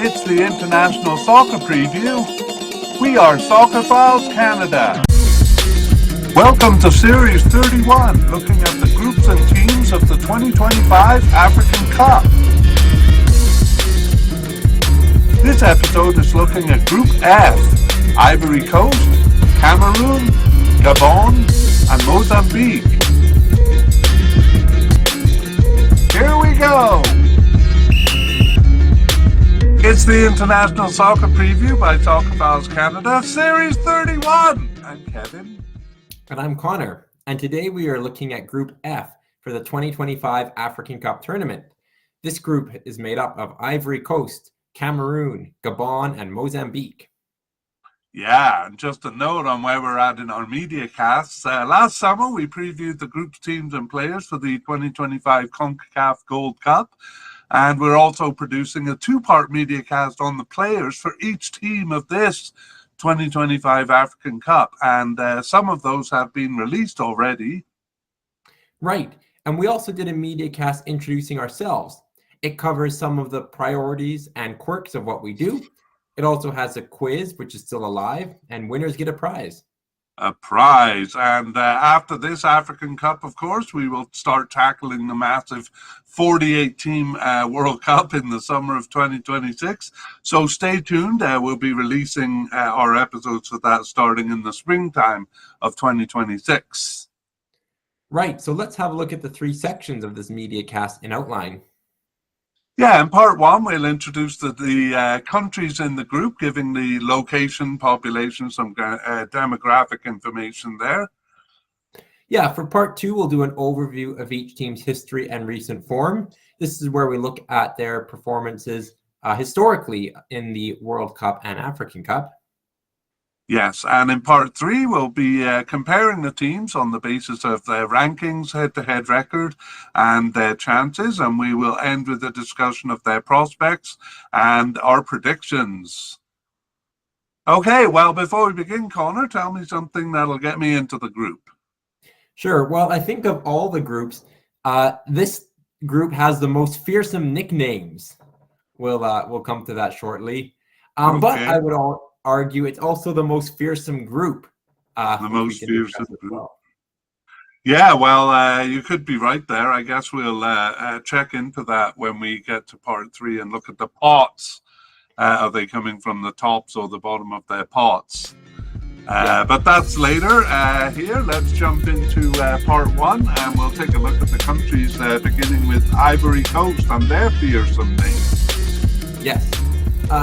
It's the International Soccer Preview. We are Soccerphiles Canada. Welcome to Series 31, looking at the groups and teams of the 2025 African Cup. This episode is looking at Group F, Ivory Coast, Cameroon, Gabon, and Mozambique. Here we go! It's the International Soccer Preview by Soccerphiles Canada, Series 31. I'm Kevin. And I'm Connor. And today we are looking at Group F for the 2025 African Cup Tournament. This group is made up of Ivory Coast, Cameroon, Gabon, and Mozambique. Yeah, and just a note on where we're at in our media casts. Last summer, we previewed the group's teams and players for the 2025 CONCACAF Gold Cup. And we're also producing a two-part media cast on the players for each team of this 2025 African Cup. And some of those have been released already. Right. And we also did a media cast introducing ourselves. It covers some of the priorities and quirks of what we do. It also has a quiz, which is still alive, and winners get a prize. A prize. And after this African Cup, of course, we will start tackling the massive 48-team World Cup in the summer of 2026. So stay tuned. We'll be releasing our episodes for that starting in the springtime of 2026. Right. So let's have a look at the three sections of this media cast in outline. Yeah, in part one, we'll introduce the countries in the group, giving the location, population, some demographic information there. Yeah, for part two, we'll do an overview of each team's history and recent form. This is where we look at their performances historically in the World Cup and African Cup. Yes, and in part three, we'll be comparing the teams on the basis of their rankings, head-to-head record, and their chances, and we will end with a discussion of their prospects and our predictions. Okay, well, before we begin, Connor, tell me something that'll get me into the group. Sure. Well, I think of all the groups, this group has the most fearsome nicknames. We'll come to that shortly. Okay. But I would argue it's also the most fearsome group. The most fearsome group. Well. Yeah, well, you could be right there. I guess we'll check into that when we get to part three and look at the pots. Are they coming from the tops or the bottom of their pots? But that's later. Here, let's jump into part one, and we'll take a look at the countries, beginning with Ivory Coast and their fearsome name. Yes.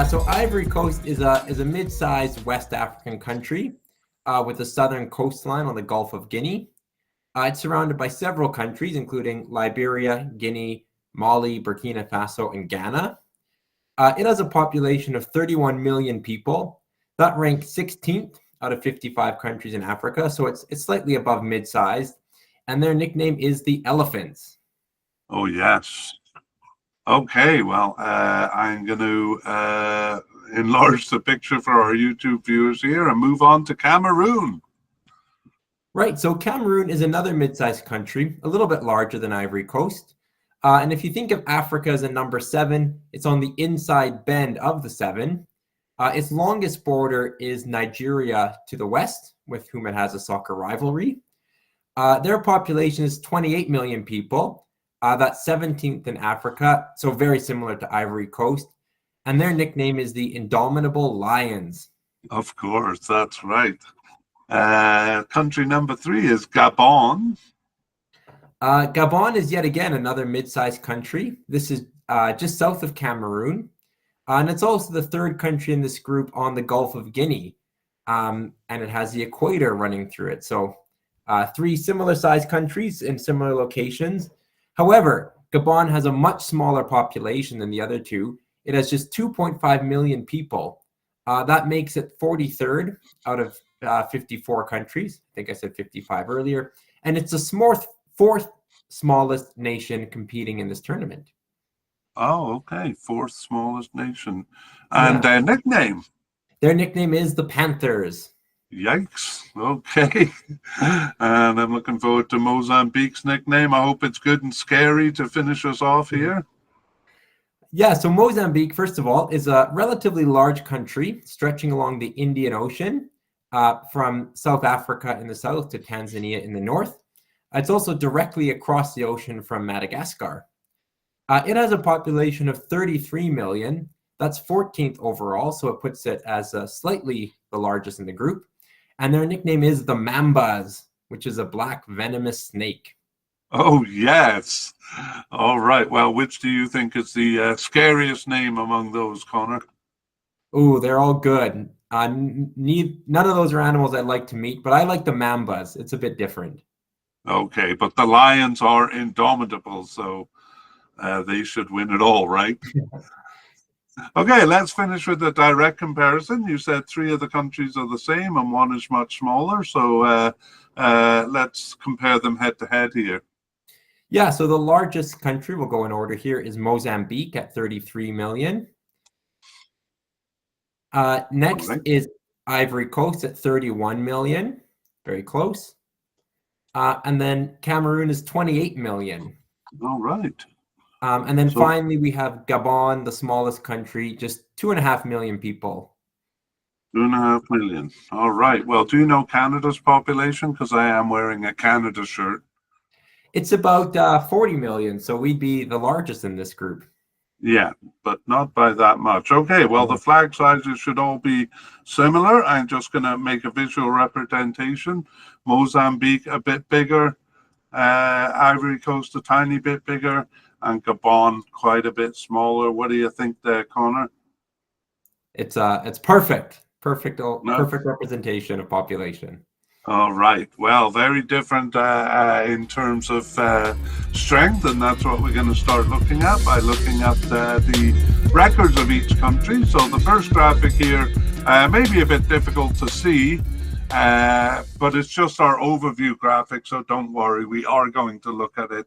So Ivory Coast is a mid-sized West African country with a southern coastline on the Gulf of Guinea. It's surrounded by several countries, including Liberia, Guinea, Mali, Burkina Faso, and Ghana. It has a population of 31 million people. That ranks 16th out of 55 countries in Africa, so it's slightly above mid-sized. And their nickname is the Elephants. Oh, yes. Okay, well, I'm going to enlarge the picture for our YouTube viewers here and move on to Cameroon. Right, so Cameroon is another mid-sized country, a little bit larger than Ivory Coast. And if you think of Africa as a number 7, it's on the inside bend of the 7. Its longest border is Nigeria to the west, with whom it has a soccer rivalry. Their population is 28 million people. That's 17th in Africa, so very similar to Ivory Coast. And their nickname is the Indomitable Lions. Of course, that's right. Country number 3 is Gabon. Gabon is yet again another mid-sized country. This is just south of Cameroon. And it's also the third country in this group on the Gulf of Guinea. And it has the equator running through it. So 3 similar-sized countries in similar locations. However, Gabon has a much smaller population than the other two. It has just 2.5 million people. That makes it 43rd out of 54 countries. I think I said 55 earlier. And it's the fourth smallest nation competing in this tournament. Oh, okay. 4th smallest nation. And their nickname? Their nickname is the Panthers. Yikes. Okay. And I'm looking forward to Mozambique's nickname. I hope it's good and scary to finish us off here. Yeah, so Mozambique, first of all, is a relatively large country stretching along the Indian Ocean from South Africa in the south to Tanzania in the north. It's also directly across the ocean from Madagascar. It has a population of 33 million. That's 14th overall, so it puts it as slightly the largest in the group. And their nickname is the Mambas, which is a black venomous snake. Oh, yes. All right. Well, which do you think is the scariest name among those, Connor? Oh, they're all good. None of those are animals I'd like to meet, but I like the Mambas. It's a bit different. Okay, but the lions are indomitable, so they should win it all, right? Okay, let's finish with a direct comparison. You said three of the countries are the same and one is much smaller, so let's compare them head to head here. Yeah, so the largest country, we'll go in order here, is Mozambique at 33 million. Next is Ivory Coast at 31 million. Very close. And then Cameroon is 28 million. All right. And then finally, we have Gabon, the smallest country, just 2.5 million people. 2.5 million. All right. Well, do you know Canada's population? Because I am wearing a Canada shirt. It's about 40 million, so we'd be the largest in this group. Yeah, but not by that much. Okay, well, the flag sizes should all be similar. I'm just going to make a visual representation. Mozambique a bit bigger, Ivory Coast a tiny bit bigger, and Gabon quite a bit smaller. What do you think there, Connor? It's perfect representation of population. All right. Well, very different in terms of strength, and that's what we're going to start looking at by looking at the records of each country. So the first graphic here may be a bit difficult to see, but it's just our overview graphic, so don't worry. We are going to look at it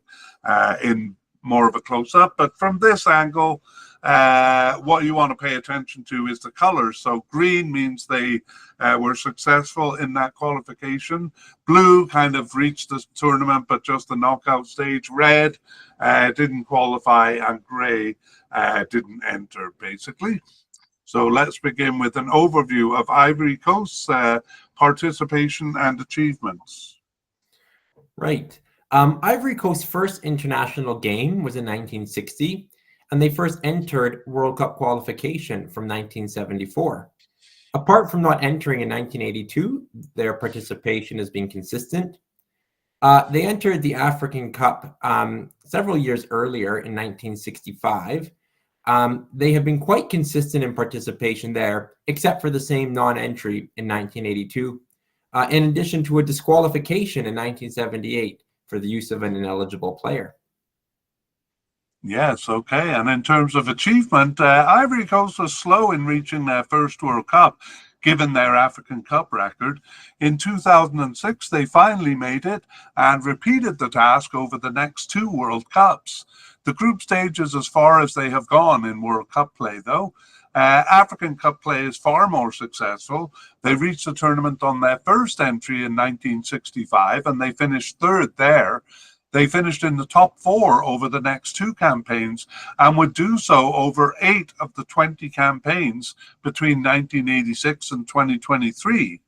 in more of a close-up. But from this angle, what you want to pay attention to is the colors. So green means they were successful in that qualification. Blue kind of reached the tournament, but just the knockout stage. Red didn't qualify, and gray didn't enter, basically. So let's begin with an overview of Ivory Coast's participation and achievements. Right. Ivory Coast's first international game was in 1960. And they first entered World Cup qualification from 1974. Apart from not entering in 1982, their participation has been consistent. They entered the African Cup several years earlier in 1965. They have been quite consistent in participation there, except for the same non-entry in 1982, in addition to a disqualification in 1978 for the use of an ineligible player. Yes, okay. And in terms of achievement, Ivory Coast was slow in reaching their first World Cup, given their African Cup record. In 2006, they finally made it and repeated the task over the next two World Cups. The group stage is as far as they have gone in World Cup play, though. African Cup play is far more successful. They reached the tournament on their first entry in 1965, and they finished third there. They finished in the top four over the next two campaigns and would do so over 8 of the 20 campaigns between 1986 and 2023.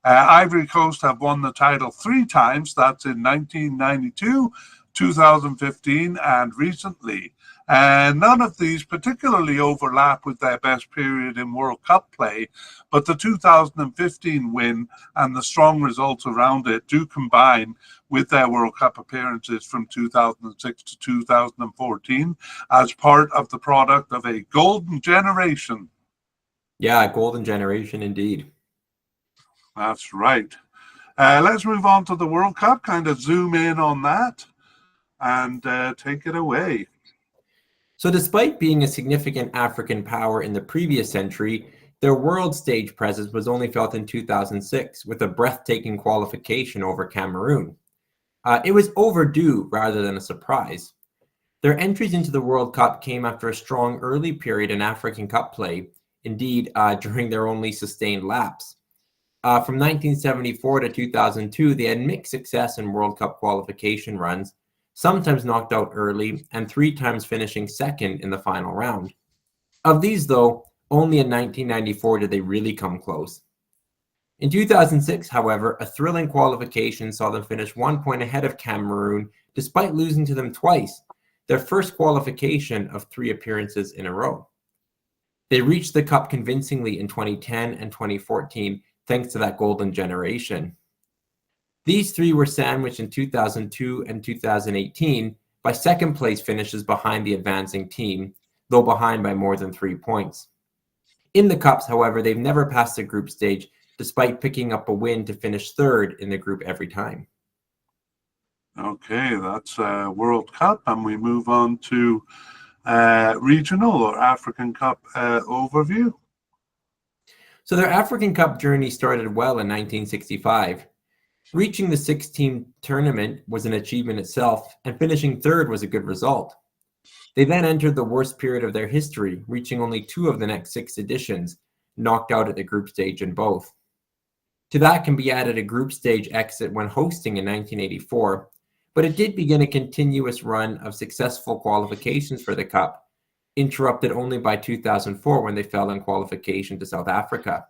Ivory Coast have won the title 3 times. That's in 1992, 2015, and recently. And none of these particularly overlap with their best period in World Cup play, but the 2015 win and the strong results around it do combine with their World Cup appearances from 2006 to 2014 as part of the product of a golden generation. Yeah, golden generation indeed. That's right. Let's move on to the World Cup, kind of zoom in on that and take it away. So despite being a significant African power in the previous century, their world stage presence was only felt in 2006 with a breathtaking qualification over Cameroon. It was overdue rather than a surprise. Their entries into the World Cup came after a strong early period in African Cup play, indeed during their only sustained lapse. From 1974 to 2002, they had mixed success in World Cup qualification runs, sometimes knocked out early, and 3 times finishing second in the final round. Of these, though, only in 1994 did they really come close. In 2006, however, a thrilling qualification saw them finish 1 point ahead of Cameroon, despite losing to them twice, their first qualification of 3 appearances in a row. They reached the Cup convincingly in 2010 and 2014, thanks to that golden generation. These 3 were sandwiched in 2002 and 2018 by second-place finishes behind the advancing team, though behind by more than 3 points. In the Cups, however, they've never passed the group stage, despite picking up a win to finish 3rd in the group every time. Okay, that's World Cup, and we move on to regional or African Cup overview. So their African Cup journey started well in 1965. Reaching the 6-team tournament was an achievement itself, and finishing 3rd was a good result. They then entered the worst period of their history, reaching only 2 of the next 6 editions, knocked out at the group stage in both. To that can be added a group stage exit when hosting in 1984, but it did begin a continuous run of successful qualifications for the Cup, interrupted only by 2004 when they fell in qualification to South Africa.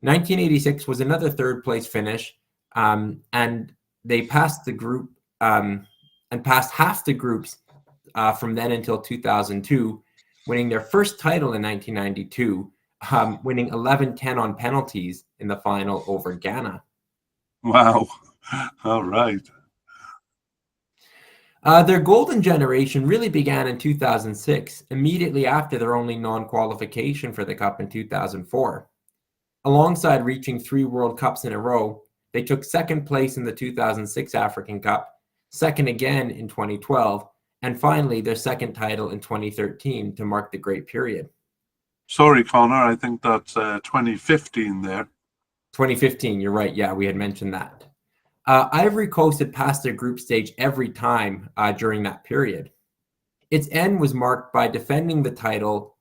1986 was another 3rd-place finish, and they passed the group and passed half the groups from then until 2002, winning their first title in 1992, winning 11-10 on penalties in the final over Ghana. Wow. All right. Their golden generation really began in 2006, immediately after their only non-qualification for the Cup in 2004. Alongside reaching 3 World Cups in a row, they took 2nd place in the 2006 African Cup, 2nd again in 2012, and finally their 2nd title in 2013 to mark the great period. Sorry, Connor, I think that's 2015 there. 2015, you're right. Yeah, we had mentioned that. Ivory Coast had passed their group stage every time during that period. Its end was marked by defending the title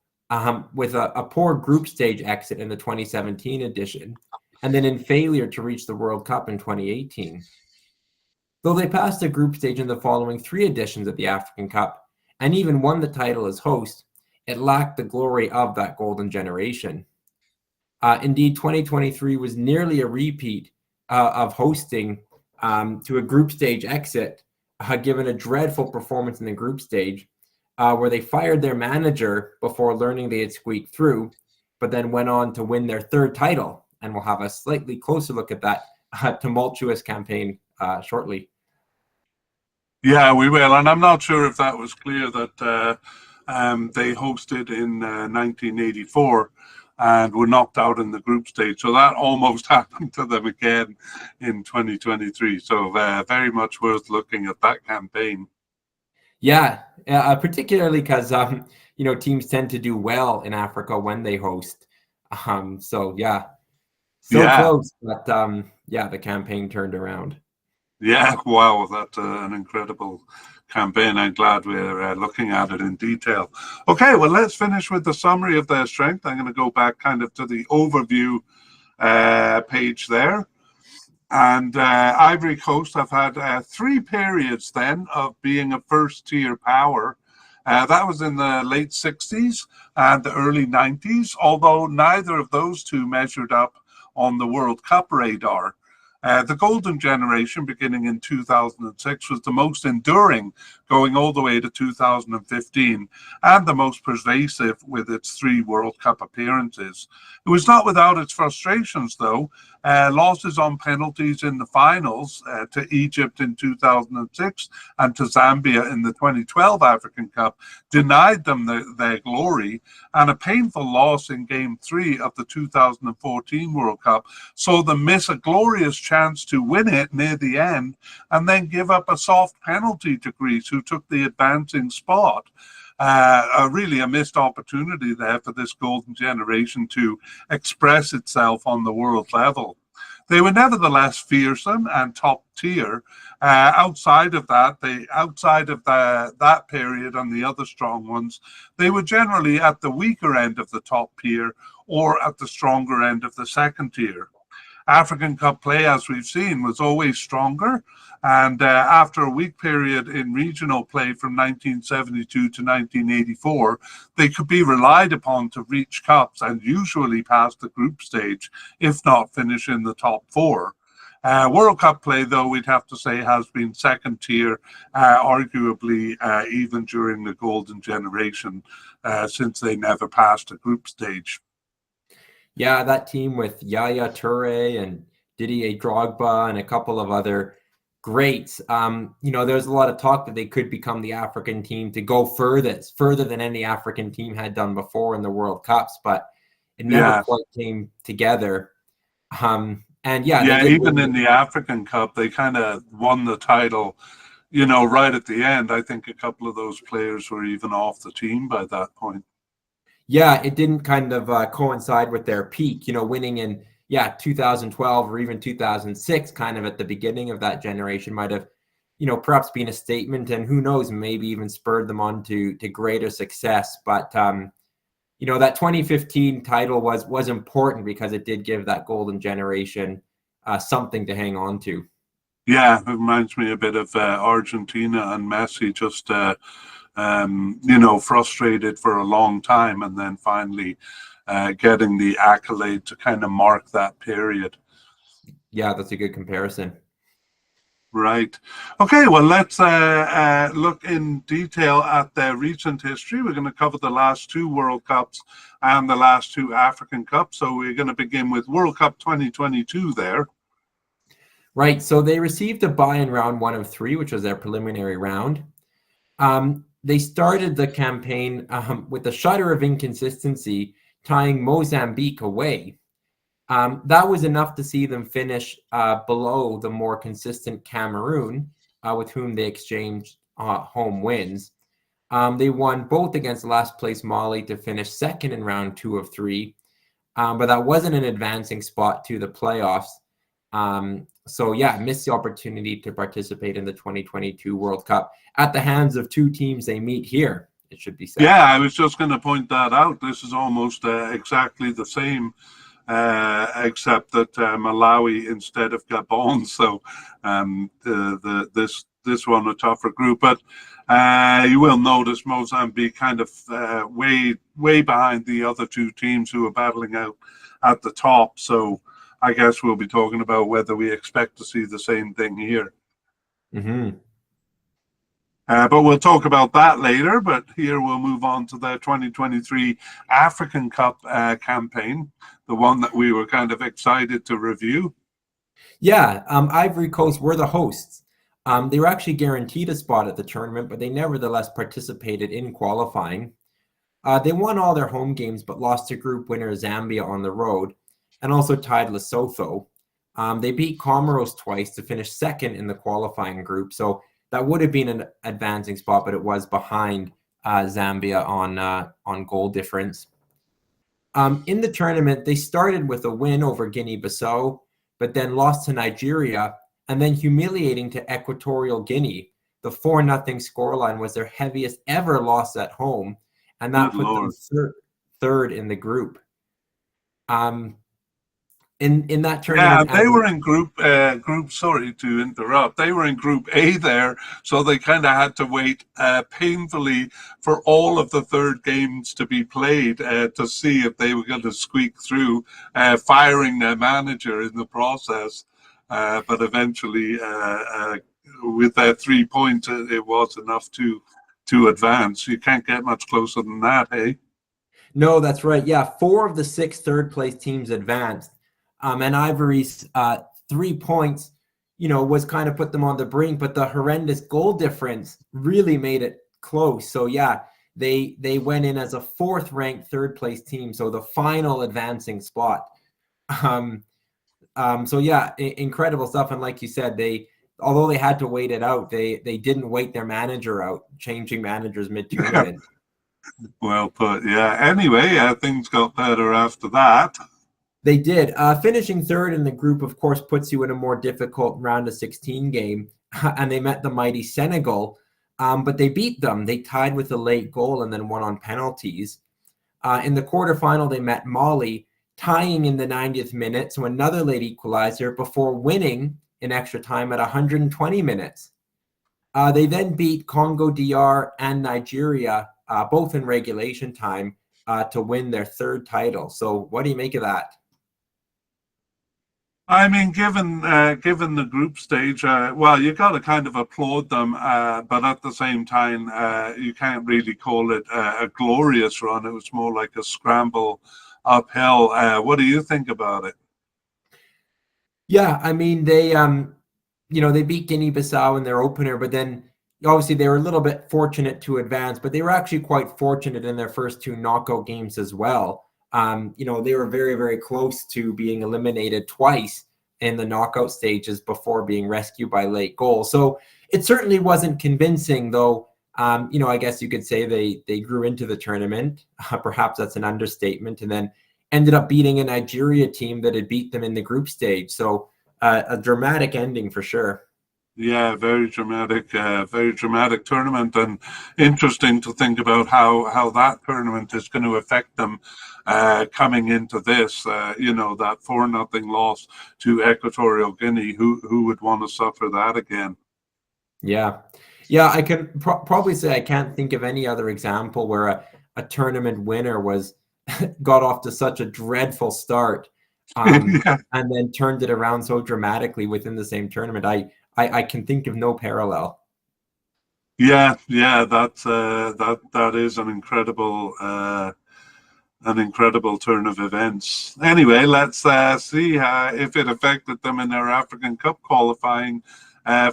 with a poor group stage exit in the 2017 edition, and then in failure to reach the World Cup in 2018. Though they passed the group stage in the following 3 editions of the African Cup, and even won the title as host, it lacked the glory of that golden generation. Indeed, 2023 was nearly a repeat of hosting to a group stage exit, given a dreadful performance in the group stage, where they fired their manager before learning they had squeaked through, but then went on to win their 3rd title. And we'll have a slightly closer look at that tumultuous campaign shortly. Yeah, we will. And I'm not sure if that was clear that they hosted in 1984 and were knocked out in the group stage. So that almost happened to them again in 2023. So very much worth looking at that campaign. Yeah, particularly because, teams tend to do well in Africa when they host. So, yeah, close. But, the campaign turned around. Yeah, wow, that's an incredible campaign. I'm glad we're looking at it in detail. Okay, well, let's finish with the summary of their strength. I'm going to go back kind of to the overview page there. And Ivory Coast have had 3 periods then of being a first-tier power. That was in the late 60s and the early 90s, although neither of those 2 measured up on the World Cup radar. The golden generation beginning in 2006 was the most enduring, going all the way to 2015, and the most pervasive with its 3 World Cup appearances. It was not without its frustrations, though. Losses on penalties in the finals to Egypt in 2006 and to Zambia in the 2012 African Cup denied them their glory, and a painful loss in Game 3 of the 2014 World Cup saw them miss a glorious chance to win it near the end and then give up a soft penalty to Greece, who took the advancing spot. Really a missed opportunity there for this golden generation to express itself on the world level. They were nevertheless fearsome and top tier. Outside of that period and the other strong ones, they were generally at the weaker end of the top tier or at the stronger end of the second tier. African Cup play, as we've seen, was always stronger. And after a weak period in regional play from 1972 to 1984, they could be relied upon to reach cups and usually pass the group stage, if not finish in the top four. World Cup play, though, we'd have to say has been second tier, arguably even during the golden generation, since they never passed a group stage. Yeah, that team with Yaya Toure and Didier Drogba and a couple of other greats. There's a lot of talk that they could become the African team to go further than any African team had done before in the World Cups, but it never quite came together. Even in the African Cup, they kind of won the title, right at the end. I think a couple of those players were even off the team by that point. Yeah, it didn't kind of coincide with their peak, winning in 2012 or even 2006, kind of at the beginning of that generation might have, perhaps been a statement, and who knows, maybe even spurred them on to greater success. But that 2015 title was important because it did give that golden generation something to hang on to. Yeah, it reminds me a bit of Argentina and Messi, just frustrated for a long time and then finally getting the accolade to kind of mark that period. Yeah, that's a good comparison. Right. Okay, well, let's look in detail at the recent history. We're going to cover the last two World Cups and the last two African Cups. So we're going to begin with World Cup 2022 there. Right. So they received a bye in round 1 of 3, which was their preliminary round. They started the campaign with a shudder of inconsistency, tying Mozambique away. That was enough to see them finish below the more consistent Cameroon, with whom they exchanged home wins. They won both against last place Mali to finish second in round 2 of 3, but that wasn't an advancing spot to the playoffs. Missed the opportunity to participate in the 2022 World Cup at the hands of two teams they meet here, it should be said. Yeah, I was just going to point that out. This is almost exactly the same, except that Malawi instead of Gabon. So this one a tougher group, but you will notice Mozambique kind of way behind the other two teams who are battling out at the top. So I guess we'll be talking about whether we expect to see the same thing here. Mm-hmm. But we'll talk about that later. But here we'll move on to the 2023 African Cup campaign, the one that we were kind of excited to review. Yeah, Ivory Coast were the hosts. They were actually guaranteed a spot at the tournament, but they nevertheless participated in qualifying. They won all their home games, but lost to group winner Zambia on the road, and also tied Lesotho. They beat Comoros twice to finish second in the qualifying group, so that would have been an advancing spot, but it was behind Zambia on goal difference. In the tournament, they started with a win over Guinea-Bissau, but then lost to Nigeria, and then humiliating to Equatorial Guinea. The 4-0 scoreline was their heaviest ever loss at home, and that put them third in the group. In that tournament, they were in group. Sorry to interrupt. They were in Group A there, so they kind of had to wait painfully for all of the third games to be played to see if they were going to squeak through, firing their manager in the process. But eventually, with their 3 points, it was enough to advance. You can't get much closer than that, hey? No, that's right. Yeah, 4 of the 6 third-place teams advanced. And Ivory's 3 points, was kind of put them on the brink, but the horrendous goal difference really made it close. So yeah, they went in as a 4th-ranked third-place team, so the final advancing spot. Incredible stuff. And like you said, although they had to wait it out, they didn't wait their manager out, changing managers mid-tournament. Well put, yeah. Anyway, things got better after that. They did. Finishing third in the group, of course, puts you in a more difficult round of 16 game, and they met the mighty Senegal, but they beat them. They tied with a late goal and then won on penalties. In the quarterfinal, they met Mali, tying in the 90th minute, so another late equalizer, before winning in extra time at 120 minutes. They then beat Congo DR and Nigeria, both in regulation time, to win their third title. So what do you make of that? I mean, given the group stage, well, you got to kind of applaud them, but at the same time, you can't really call it a glorious run. It was more like a scramble uphill. What do you think about it? Yeah, I mean, they beat Guinea-Bissau in their opener, but then obviously they were a little bit fortunate to advance, but they were actually quite fortunate in their first two knockout games as well. They were very, very close to being eliminated twice in the knockout stages before being rescued by late goals. So it certainly wasn't convincing, though. I guess you could say they grew into the tournament. Perhaps that's an understatement, and then ended up beating a Nigeria team that had beat them in the group stage. So a dramatic ending for sure. Yeah, very dramatic tournament, and interesting to think about how that tournament is going to affect them coming into this. That 4-0 loss to Equatorial Guinea. Who would want to suffer that again? Yeah, I can probably say I can't think of any other example where a tournament winner got off to such a dreadful start, Yeah. and then turned it around so dramatically within the same tournament. I can think of no parallel. Yeah, that is an incredible turn of events. Anyway, let's see if it affected them in their African Cup qualifying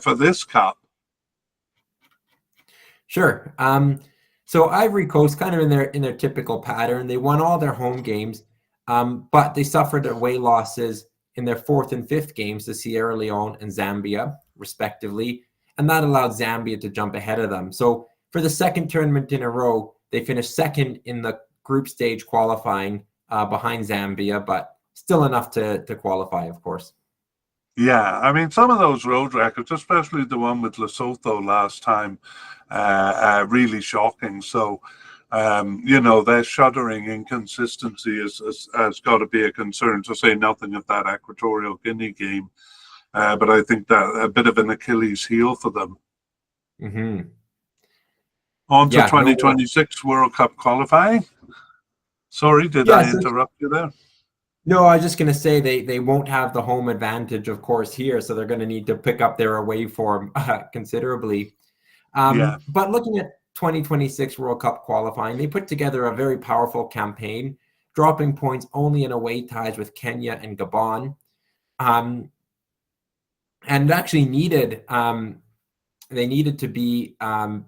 for this cup. Sure. So Ivory Coast, kind of in their typical pattern, they won all their home games, but they suffered away losses in their fourth and fifth games to Sierra Leone and Zambia, respectively, and that allowed Zambia to jump ahead of them. So for the second tournament in a row, they finished second in the group stage qualifying behind Zambia, but still enough to qualify, of course. Yeah, I mean, some of those road records, especially the one with Lesotho last time, really shocking. So, their shuddering inconsistency has got to be a concern, to say nothing of that Equatorial Guinea game. But I think that a bit of an Achilles heel for them. Mm-hmm. On to 2026 World Cup qualifying. Sorry, did I interrupt you there? No, I was just going to say they won't have the home advantage, of course, here, so they're going to need to pick up their away form considerably. But looking at 2026 World Cup qualifying, they put together a very powerful campaign, dropping points only in away ties with Kenya and Gabon. And actually they needed to be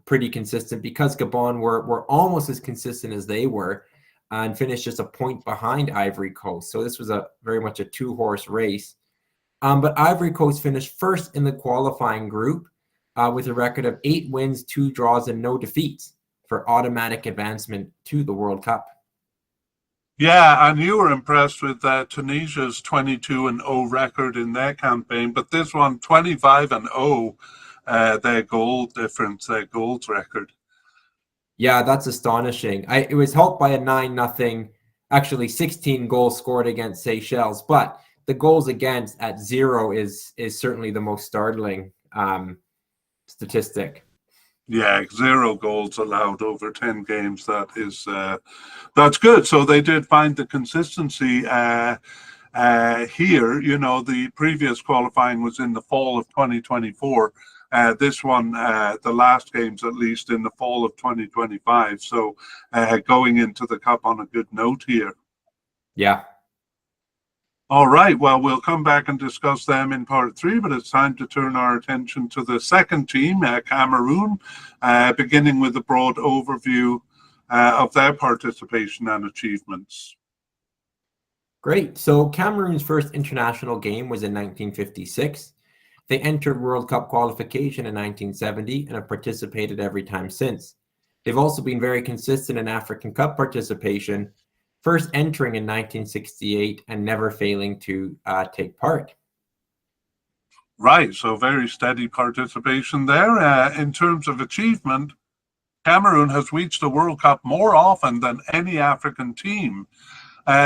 pretty consistent, because Gabon were almost as consistent as they were, and finished just a point behind Ivory Coast. So this was very much a two-horse race. But Ivory Coast finished first in the qualifying group with a record of 8 wins, 2 draws, and no defeats for automatic advancement to the World Cup. Yeah, and you were impressed with Tunisia's 22-0 record in their campaign, but this one 25-0, their goal difference, their goals record. Yeah, that's astonishing. It was helped by a 9-0, actually 16 goals scored against Seychelles, but the goals against at 0 is certainly the most startling statistic. Yeah, 0 goals allowed over 10 games. That's good. So they did find the consistency here. The previous qualifying was in the fall of 2024. This one, the last games at least, in the fall of 2025. So going into the Cup on a good note here. Yeah. All right, well, we'll come back and discuss them in part 3, but it's time to turn our attention to the second team, Cameroon, beginning with a broad overview of their participation and achievements. Great. So Cameroon's first international game was in 1956. They entered World Cup qualification in 1970 and have participated every time since. They've also been very consistent in African Cup participation, first entering in 1968 and never failing to take part. Right, so very steady participation there. In terms of achievement, Cameroon has reached the World Cup more often than any African team.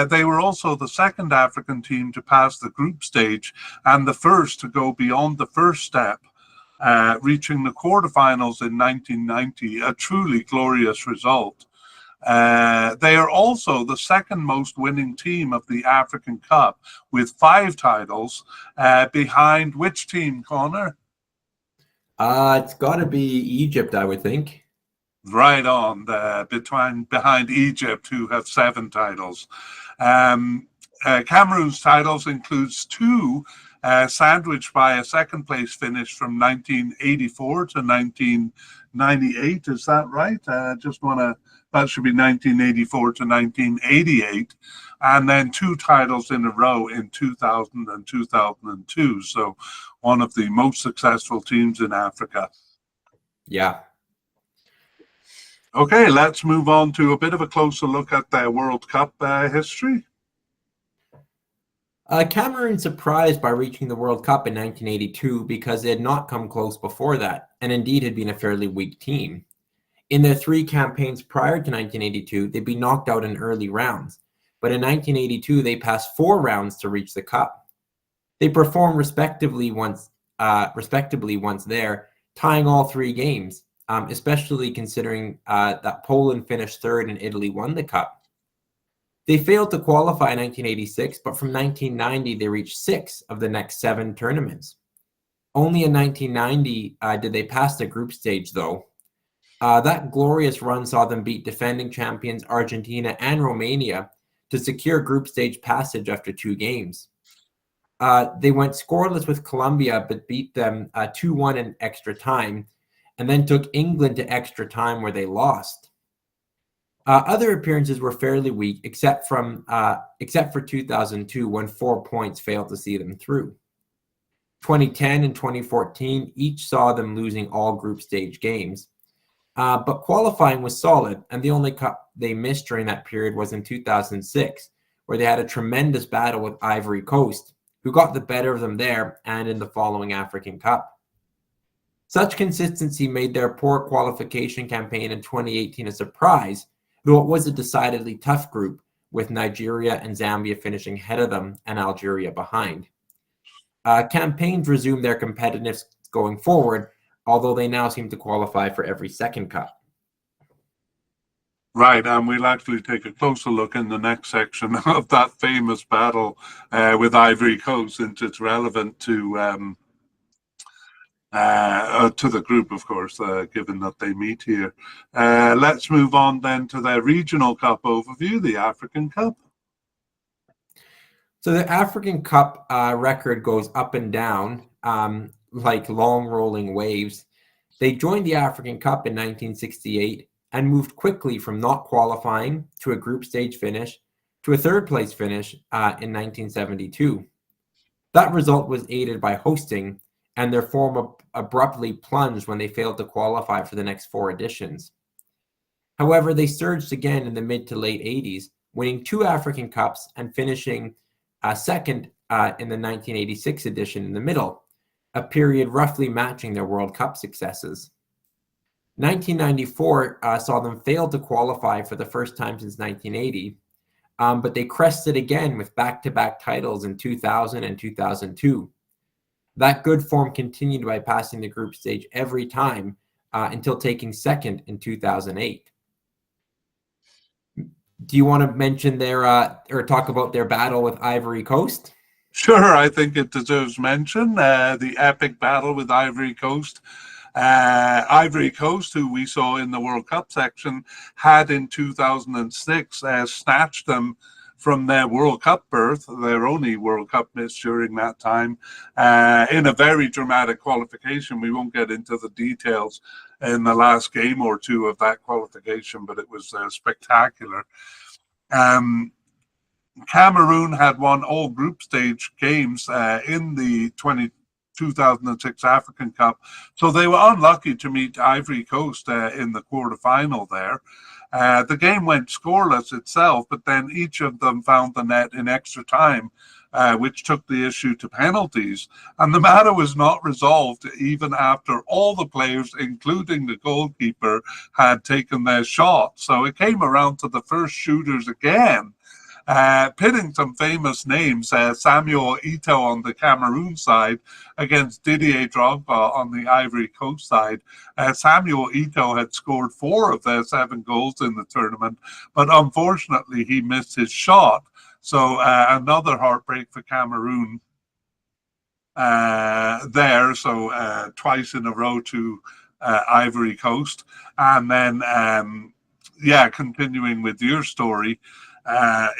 They were also the second African team to pass the group stage and the first to go beyond the first step, reaching the quarterfinals in 1990, a truly glorious result. They are also the second most winning team of the African Cup with 5 titles, behind which team, Connor? It's got to be Egypt, I would think. Right on, behind Egypt, who have 7 titles. Cameroon's titles includes 2 sandwiched by a second place finish from 1984 to 1998. Is that right? That should be 1984 to 1988. And then 2 titles in a row in 2000 and 2002. So one of the most successful teams in Africa. Yeah. Okay, let's move on to a bit of a closer look at their World Cup history. Cameroon surprised by reaching the World Cup in 1982 because they had not come close before that, and indeed had been a fairly weak team. In their 3 campaigns prior to 1982, they'd been knocked out in early rounds, but in 1982 they passed 4 rounds to reach the Cup. They performed respectively once there, tying all 3 games, especially considering that Poland finished 3rd and Italy won the Cup. They failed to qualify in 1986, but from 1990 they reached 6 of the next 7 tournaments. Only in 1990 did they pass the group stage, though. That glorious run saw them beat defending champions Argentina and Romania to secure group stage passage after 2 games. They went scoreless with Colombia, but beat them 2-1 in extra time, and then took England to extra time where they lost. Other appearances were fairly weak, except for 2002, when 4 points failed to see them through. 2010 and 2014 each saw them losing all group stage games. But qualifying was solid, and the only cup they missed during that period was in 2006, where they had a tremendous battle with Ivory Coast, who got the better of them there and in the following African Cup. Such consistency made their poor qualification campaign in 2018 a surprise, though it was a decidedly tough group, with Nigeria and Zambia finishing ahead of them and Algeria behind. Campaigns resumed their competitiveness going forward, although they now seem to qualify for every second cup. Right, and we'll actually take a closer look in the next section of that famous battle with Ivory Coast, since it's relevant to the group, of course, given that they meet here. Let's move on then to their regional cup overview, the African Cup. So the African Cup record goes up and down like long rolling waves. They joined the African Cup in 1968 and moved quickly from not qualifying to a group stage finish to a 3rd place finish in 1972. That result was aided by hosting, and their form abruptly plunged when they failed to qualify for the next 4 editions. However, they surged again in the mid to late 80s, winning 2 African Cups and finishing second in the 1986 edition in the middle, a period roughly matching their World Cup successes. 1994 saw them fail to qualify for the first time since 1980, but they crested again with back-to-back titles in 2000 and 2002. That good form continued by passing the group stage every time until taking second in 2008. Do you want to mention their or talk about their battle with Ivory Coast? Sure, I think it deserves mention. The epic battle with Ivory Coast. Ivory Coast, who we saw in the World Cup section, had in 2006 snatched them from their World Cup berth, their only World Cup miss during that time, in a very dramatic qualification. We won't get into the details in the last game or 2 of that qualification, but it was spectacular. Cameroon had won all group stage games in the 2006 African Cup, so they were unlucky to meet Ivory Coast in the quarterfinal there. The game went scoreless itself, but then each of them found the net in extra time, which took the issue to penalties. And the matter was not resolved even after all the players, including the goalkeeper, had taken their shot. So it came around to the first shooters again. pitting some famous names, Samuel Eto'o on the Cameroon side against Didier Drogba on the Ivory Coast side. Samuel Eto'o had scored 4 of their 7 goals in the tournament, but unfortunately he missed his shot. So another heartbreak for Cameroon there. So twice in a row to Ivory Coast. And then, continuing with your story,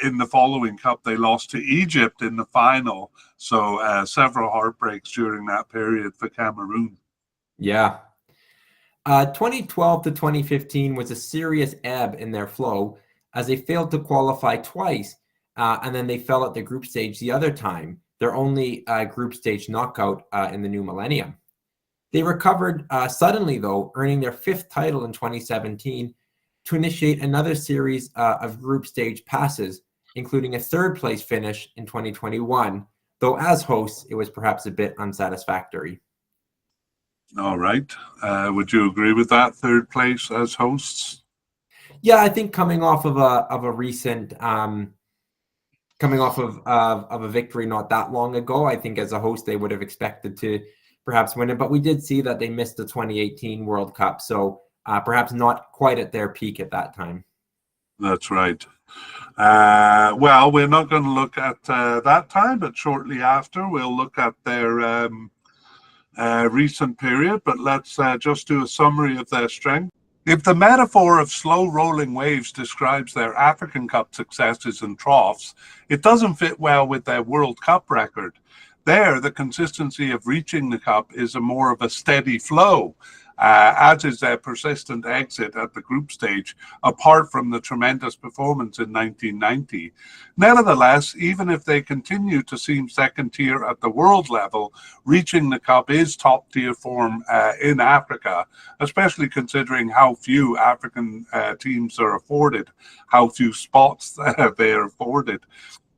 in the following cup, they lost to Egypt in the final. So several heartbreaks during that period for Cameroon. Yeah. 2012 to 2015 was a serious ebb in their flow as they failed to qualify twice, and then they fell at the group stage the other time, their only group stage knockout in the new millennium. They recovered suddenly, though, earning their 5th title in 2017 to initiate another series of group stage passes, including a 3rd place finish in 2021, though as hosts, it was perhaps a bit unsatisfactory. All right. Would you agree with that, 3rd place as hosts? Yeah, I think coming off of a recent coming off of a victory not that long ago, I think as a host they would have expected to perhaps win it, but we did see that they missed the 2018 World Cup, so perhaps not quite at their peak at that time. That's right. Well, we're not going to look at that time, but shortly after we'll look at their recent period, but let's just do a summary of their strength. If the metaphor of slow rolling waves describes their African Cup successes and troughs, it doesn't fit well with their World Cup record. There, the consistency of reaching the cup is more of a steady flow, as is their persistent exit at the group stage, apart from the tremendous performance in 1990. Nevertheless, even if they continue to seem second tier at the world level, reaching the cup is top tier form in Africa, especially considering how few African teams are afforded, how few spots they are afforded.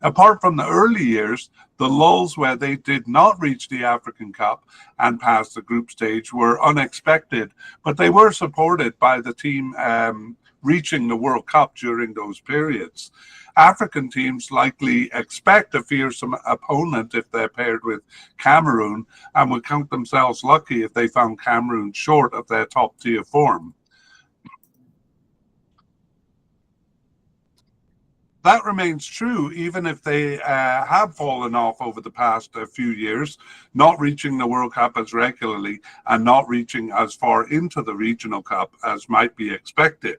Apart from the early years, the lulls where they did not reach the African Cup and pass the group stage were unexpected, but they were supported by the team reaching the World Cup during those periods. African teams likely expect a fearsome opponent if they're paired with Cameroon and would count themselves lucky if they found Cameroon short of their top tier form. That remains true even if they have fallen off over the past few years, not reaching the World Cup as regularly and not reaching as far into the Regional Cup as might be expected.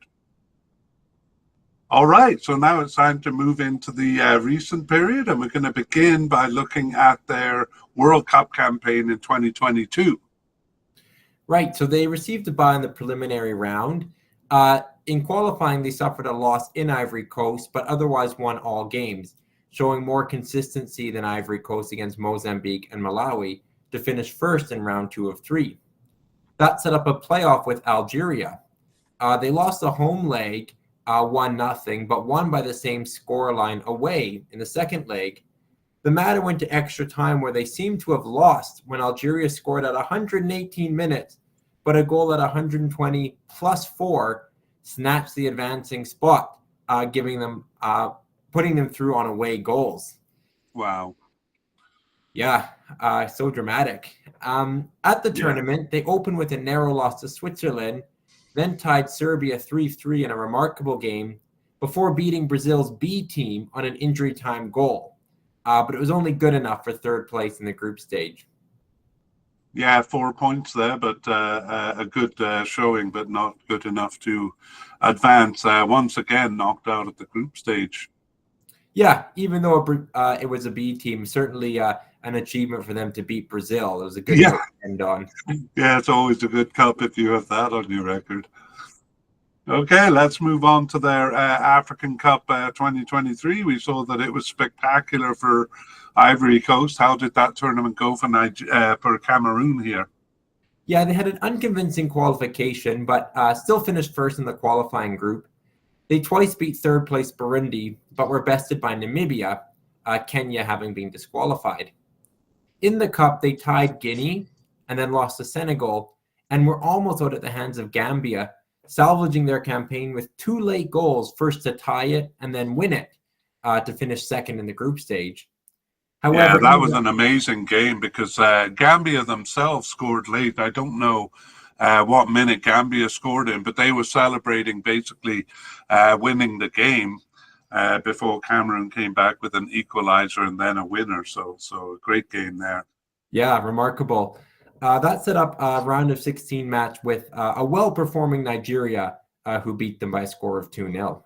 All right, so now it's time to move into the recent period, and we're going to begin by looking at their World Cup campaign in 2022. Right, so they received a bye in the preliminary round. In qualifying, they suffered a loss in Ivory Coast, but otherwise won all games, showing more consistency than Ivory Coast against Mozambique and Malawi to finish first in round 2 of 3. That set up a playoff with Algeria. They lost the home leg 1-0, but won by the same scoreline away in the second leg. The matter went to extra time where they seemed to have lost when Algeria scored at 118 minutes, but a goal at 120 plus 4 snatched the advancing spot, putting them through on away goals. Wow. Yeah, so dramatic. At the tournament, they opened with a narrow loss to Switzerland, then tied Serbia 3-3 in a remarkable game before beating Brazil's B team on an injury time goal. But it was only good enough for 3rd place in the group stage. Yeah, 4 points there, but a good showing, but not good enough to advance. Once again, knocked out at the group stage. Yeah, even though it was a B team, certainly an achievement for them to beat Brazil. It was a good note to end on. Yeah, it's always a good cup if you have that on your record. Okay, let's move on to their African Cup 2023. We saw that it was spectacular for Ivory Coast. How did that tournament go for Cameroon here? Yeah, they had an unconvincing qualification, but still finished first in the qualifying group. They twice beat 3rd place Burundi, but were bested by Namibia, Kenya having been disqualified. In the cup, they tied Guinea and then lost to Senegal and were almost out at the hands of Gambia, salvaging their campaign with 2 late goals, first to tie it and then win it. to finish second in the group stage. Yeah, However, that was an amazing game because Gambia themselves scored late. I don't know what minute Gambia scored in, but they were celebrating basically winning the game before Cameroon came back with an equalizer and then a winner. So a great game there. Yeah, remarkable. That set up a round of 16 match with a well-performing Nigeria who beat them by a score of 2-0.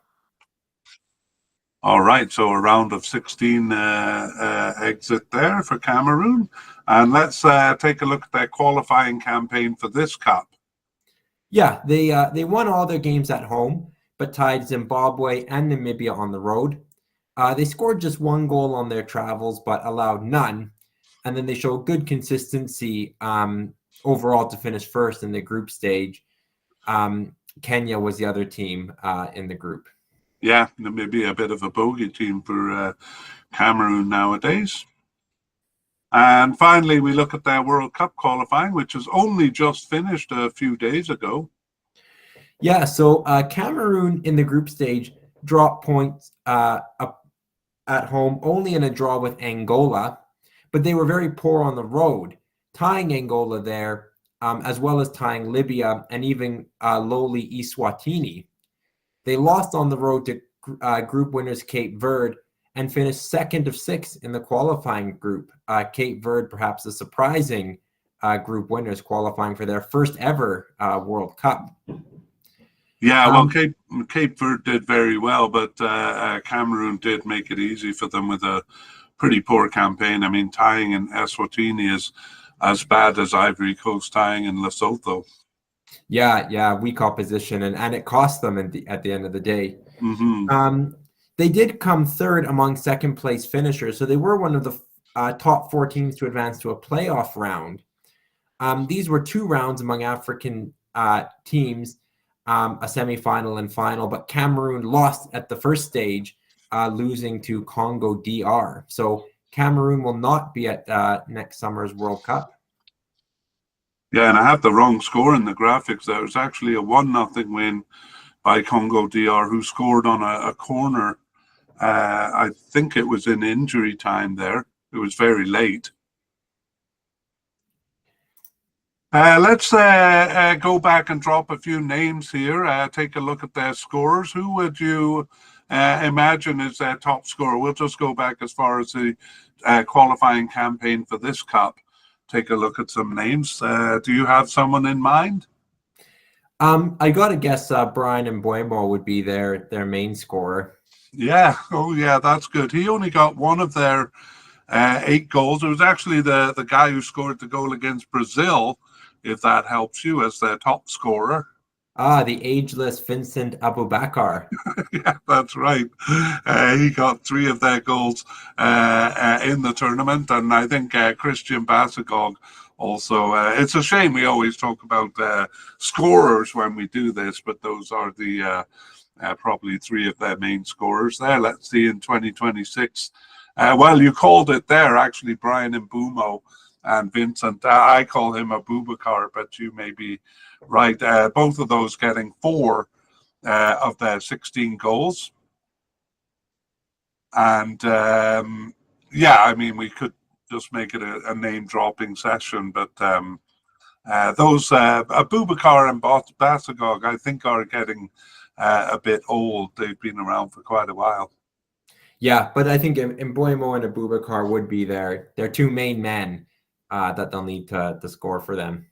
All right, so a round of 16 exit there for Cameroon. And let's take a look at their qualifying campaign for this cup. Yeah, they won all their games at home, but tied Zimbabwe and Namibia on the road. They scored just 1 goal on their travels, but allowed none. And then they showed good consistency overall to finish first in the group stage. Kenya was the other team in the group. Yeah, maybe a bit of a bogey team for Cameroon nowadays. And finally, we look at their World Cup qualifying, which has only just finished a few days ago. Yeah, so Cameroon in the group stage dropped points up at home only in a draw with Angola, but they were very poor on the road, tying Angola there, as well as tying Libya and even lowly Eswatini. They lost on the road to group winners Cape Verde and finished second of 6 in the qualifying group. Cape Verde, perhaps a surprising group winners, qualifying for their first ever World Cup. Yeah, well, Cape Verde did very well, but Cameroon did make it easy for them with a pretty poor campaign. I mean, tying in Eswatini is as bad as Ivory Coast tying in Lesotho. Yeah, weak opposition, and it cost them at the end of the day. Mm-hmm. They did come third among second place finishers, so they were one of the top 4 teams to advance to a playoff round. These were 2 rounds among African teams, a semifinal and final, but Cameroon lost at the first stage, losing to Congo DR. So Cameroon will not be at next summer's World Cup. Yeah, and I have the wrong score in the graphics there. It was actually a 1-0 win by Congo DR, who scored on a corner. I think it was in injury time there. It was very late. Let's go back and drop a few names here. Take a look at their scorers. Who would you imagine is their top scorer? We'll just go back as far as the qualifying campaign for this cup. Take a look at some names. Do you have someone in mind? I got to guess Brian Mbeumo would be their main scorer. Yeah, oh yeah, that's good. He only got 1 of their 8 goals. It was actually the guy who scored the goal against Brazil, if that helps you, as their top scorer. The ageless Vincent Aboubakar. Yeah, that's right. He got 3 of their goals in the tournament, and I think Christian Basagog also. It's a shame we always talk about scorers when we do this, but those are the probably 3 of their main scorers there. Let's see in 2026. Well, you called it there, actually, Brian Mbeumo and Vincent. I call him Aboubakar, but you may be right. Both of those getting 4 of their 16 goals. And yeah, I mean, we could just make it a name-dropping session, but those Aboubakar and Basagog, I think, are getting a bit old. They've been around for quite a while. Yeah, but I think Mbeumo and Aboubakar would be their 2 main men that they'll need to score for them.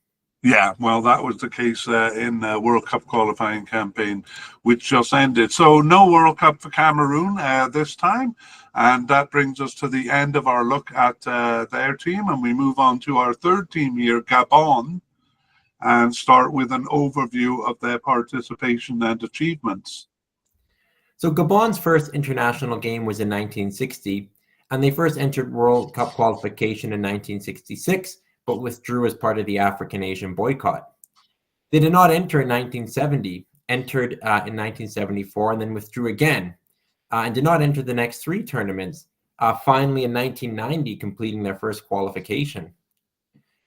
Yeah, well, that was the case in the World Cup qualifying campaign, which just ended. So no World Cup for Cameroon this time. And that brings us to the end of our look at their team. And we move on to our 3rd team here, Gabon, and start with an overview of their participation and achievements. So Gabon's first international game was in 1960, and they first entered World Cup qualification in 1966, but withdrew as part of the African-Asian boycott. They did not enter in 1970, entered in 1974, and then withdrew again, and did not enter the next 3 tournaments, finally in 1990 completing their first qualification.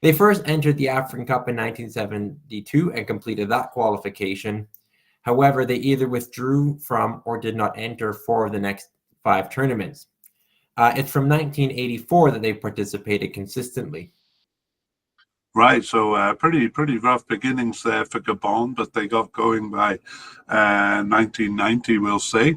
They first entered the African Cup in 1972 and completed that qualification. However, they either withdrew from or did not enter 4 of the next 5 tournaments. It's from 1984 that they've participated consistently. Right, so pretty rough beginnings there for Gabon, but they got going by 1990, we'll say.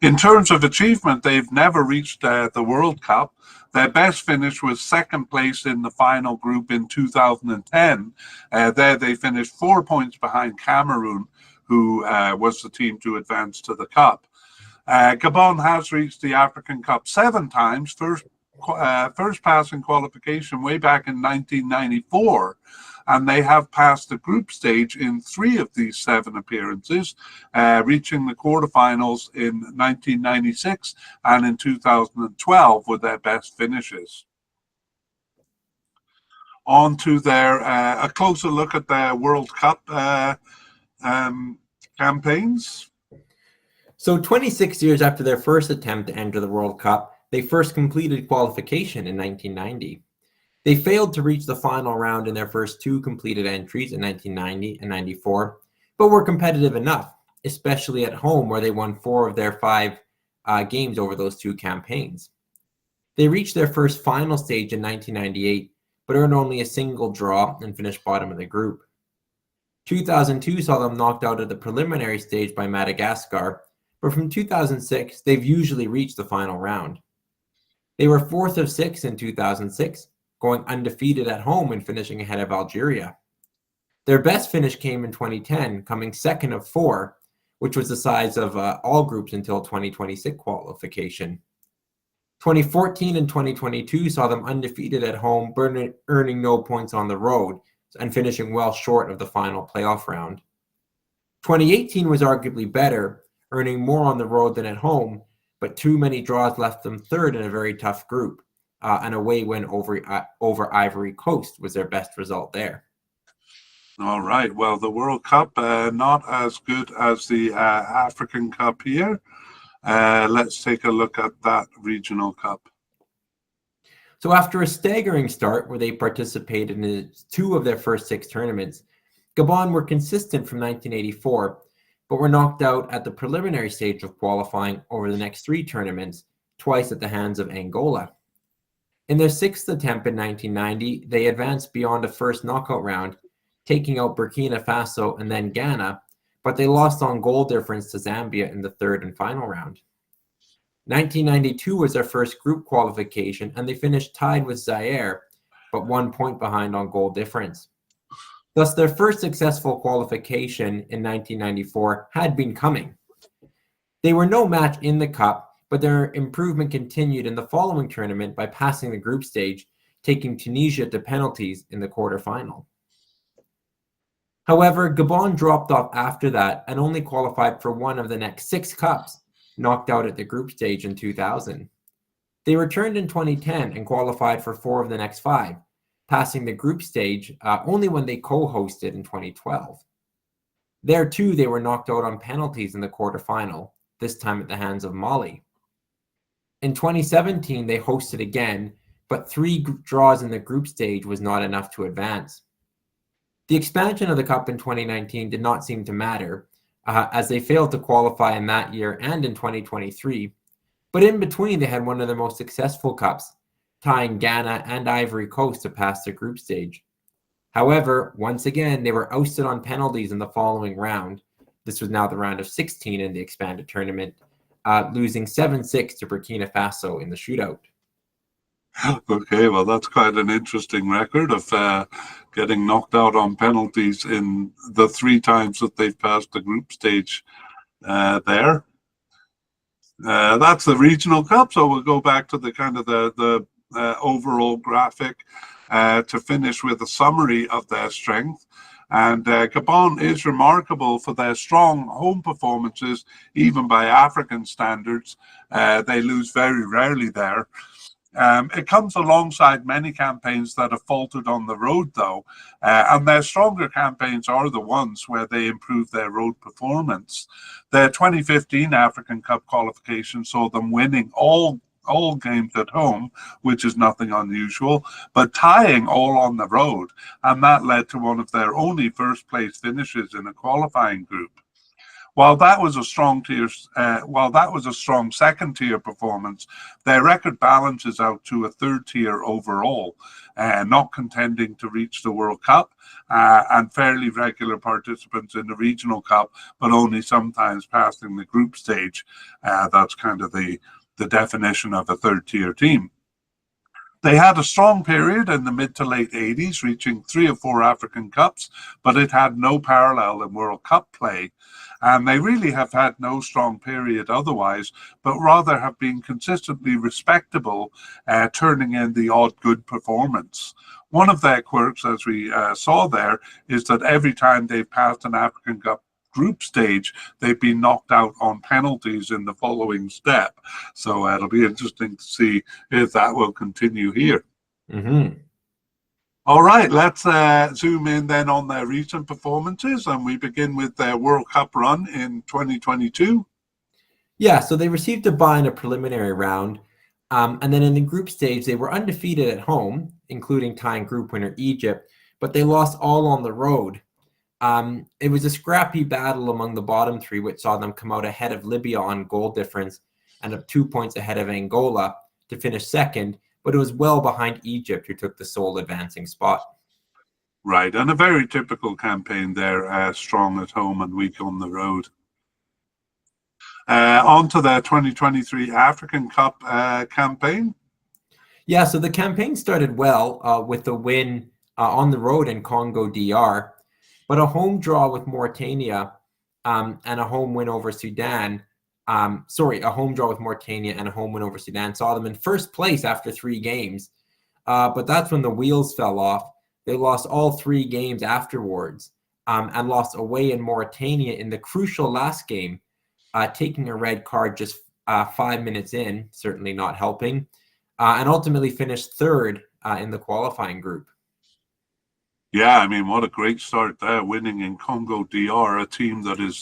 In terms of achievement, they've never reached the World Cup. Their best finish was second place in the final group in 2010. There they finished 4 points behind Cameroon, who was the team to advance to the Cup. Gabon has reached the African Cup 7 times, first pass in qualification way back in 1994, and they have passed the group stage in 3 of these 7 appearances, reaching the quarterfinals in 1996 and in 2012 with their best finishes. On to a closer look at their World Cup campaigns. So 26 years after their first attempt to enter the World Cup, they first completed qualification in 1990. They failed to reach the final round in their first 2 completed entries in 1990 and 94, but were competitive enough, especially at home where they won 4 of their 5 games over those 2 campaigns. They reached their first final stage in 1998, but earned only a single draw and finished bottom of the group. 2002 saw them knocked out at the preliminary stage by Madagascar, but from 2006, they've usually reached the final round. They were 4th of 6 in 2006, going undefeated at home and finishing ahead of Algeria. Their best finish came in 2010, coming 2nd of 4, which was the size of all groups until 2026 qualification. 2014 and 2022 saw them undefeated at home, earning no points on the road, and finishing well short of the final playoff round. 2018 was arguably better, earning more on the road than at home, but too many draws left them 3rd in a very tough group. An away win over Ivory Coast was their best result there. All right. Well, the World Cup, not as good as the African Cup here. Let's take a look at that regional cup. So after a staggering start where they participated in 2 of their first 6 tournaments, Gabon were consistent from 1984, but were knocked out at the preliminary stage of qualifying over the next 3 tournaments, twice at the hands of Angola. In their 6th attempt in 1990, they advanced beyond a first knockout round, taking out Burkina Faso and then Ghana, but they lost on goal difference to Zambia in the 3rd and final round. 1992 was their first group qualification, and they finished tied with Zaire, but 1 point behind on goal difference. Thus, their first successful qualification in 1994 had been coming. They were no match in the Cup, but their improvement continued in the following tournament by passing the group stage, taking Tunisia to penalties in the quarterfinal. However, Gabon dropped off after that and only qualified for 1 of the next 6 Cups, knocked out at the group stage in 2000. They returned in 2010 and qualified for 4 of the next 5, passing the group stage only when they co-hosted in 2012. There too, they were knocked out on penalties in the quarterfinal, this time at the hands of Mali. In 2017, they hosted again, but 3 draws in the group stage was not enough to advance. The expansion of the Cup in 2019 did not seem to matter, as they failed to qualify in that year and in 2023, but in between they had one of their most successful Cups, tying Ghana and Ivory Coast to pass the group stage. However, once again, they were ousted on penalties in the following round. This was now the round of 16 in the expanded tournament, losing 7-6 to Burkina Faso in the shootout. Okay, well, that's quite an interesting record of getting knocked out on penalties in the 3 times that they've passed the group stage there. That's the regional cup, so we'll go back to the kind of the overall graphic to finish with a summary of their strength. And Gabon is remarkable for their strong home performances, even by African standards. They lose very rarely there. It comes alongside many campaigns that have faltered on the road, though, and their stronger campaigns are the ones where they improve their road performance. Their 2015 African Cup qualification saw them winning all games at home, which is nothing unusual, but tying all on the road, and that led to one of their only first-place finishes in a qualifying group. While that was a strong second tier performance, their record balances out to a third tier overall, not contending to reach the World Cup, and fairly regular participants in the Regional Cup, but only sometimes passing the group stage. That's kind of the definition of a third tier team. They had a strong period in the mid to late 80s, reaching 3 or 4 African Cups, but it had no parallel in World Cup play. And they really have had no strong period otherwise, but rather have been consistently respectable, turning in the odd good performance. One of their quirks, as we saw there, is that every time they've passed an African Cup group stage, they've been knocked out on penalties in the following step. So it'll be interesting to see if that will continue here. Mm-hmm. All right, let's zoom in then on their recent performances, and we begin with their World Cup run in 2022. Yeah, so they received a bye in a preliminary round, and then in the group stage, they were undefeated at home, including tying group winner Egypt, but they lost all on the road. It was a scrappy battle among the bottom three, which saw them come out ahead of Libya on goal difference and up 2 points ahead of Angola to finish second, but it was well behind Egypt, who took the sole advancing spot. Right, and a very typical campaign there, strong at home and weak on the road. On to the 2023 African Cup campaign. Yeah, so the campaign started well with the win on the road in Congo DR. But a home draw with Mauritania and a home win over Sudan, a home draw with Mauritania and a home win over Sudan saw them in first place after 3 games. But that's when the wheels fell off. They lost all 3 games afterwards and lost away in Mauritania in the crucial last game, taking a red card just 5 minutes in, certainly not helping, and ultimately finished third in the qualifying group. Yeah, I mean, what a great start there, winning in Congo DR, a team that is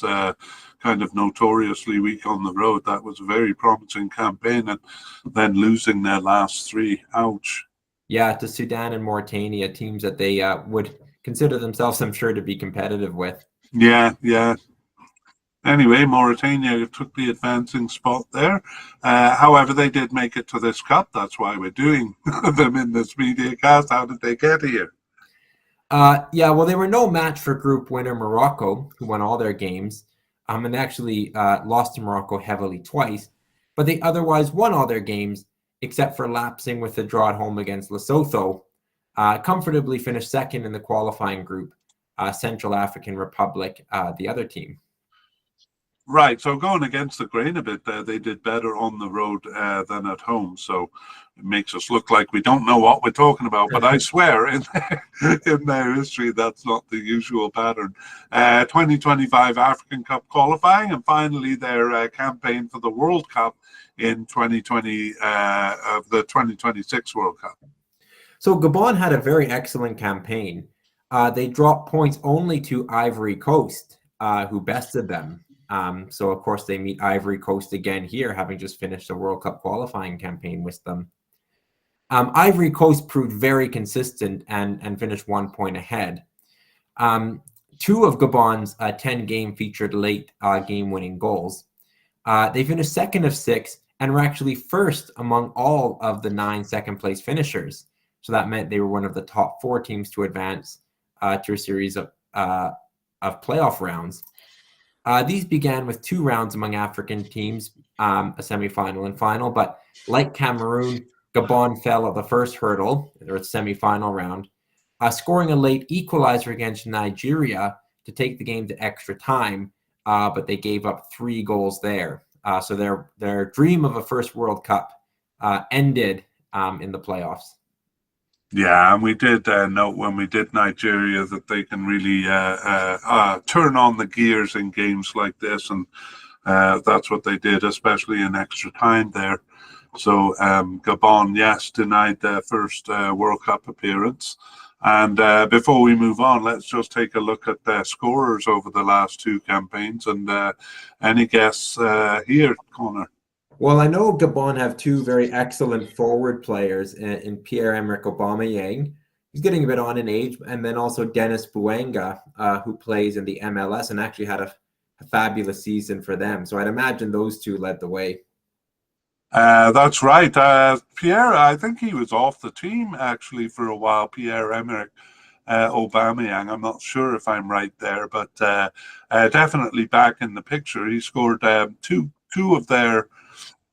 kind of notoriously weak on the road. That was a very promising campaign, and then losing their last 3. Ouch. Yeah, to Sudan and Mauritania, teams that they would consider themselves, I'm sure, to be competitive with. Yeah. Anyway, Mauritania took the advancing spot there. However, they did make it to this cup. That's why we're doing them in this media cast. How did they get here? Well, they were no match for group winner Morocco, who won all their games, and actually lost to Morocco heavily twice. But they otherwise won all their games, except for lapsing with a draw at home against Lesotho. Comfortably finished second in the qualifying group, Central African Republic, the other team. Right, so going against the grain a bit there, they did better on the road than at home. So it makes us look like we don't know what we're talking about. But I swear, in their history, that's not the usual pattern. 2025 African Cup qualifying, and finally their campaign for the World Cup in 2020 of the 2026 World Cup. So Gabon had a very excellent campaign. They dropped points only to Ivory Coast, who bested them. So, of course, they meet Ivory Coast again here, having just finished a World Cup qualifying campaign with them. Ivory Coast proved very consistent and finished 1 point ahead. 2 of Gabon's 10-game featured late game-winning goals. They finished second of 6 and were actually first among all of the 9 second-place finishers. So that meant they were one of the top 4 teams to advance to a series of playoff rounds. These began with 2 rounds among African teams, a semifinal and final, but like Cameroon, Gabon fell at the first hurdle, or semifinal round, scoring a late equalizer against Nigeria to take the game to extra time, but they gave up 3 goals there. So their dream of a first World Cup ended in the playoffs. Yeah, and we did note when we did Nigeria that they can really turn on the gears in games like this, and that's what they did, especially in extra time there. So Gabon, yes, denied their first World Cup appearance. And before we move on, let's just take a look at their scorers over the last 2 campaigns. And any guess here, Connor? Well, I know Gabon have 2 very excellent forward players in Pierre-Emerick Aubameyang. He's getting a bit on in age, and then also Dennis Bouanga, who plays in the MLS and actually had a a fabulous season for them. So I'd imagine those two led the way. That's right. Pierre, I think he was off the team actually for a while, Pierre-Emerick Aubameyang. I'm not sure if I'm right there, but definitely back in the picture. He scored two of their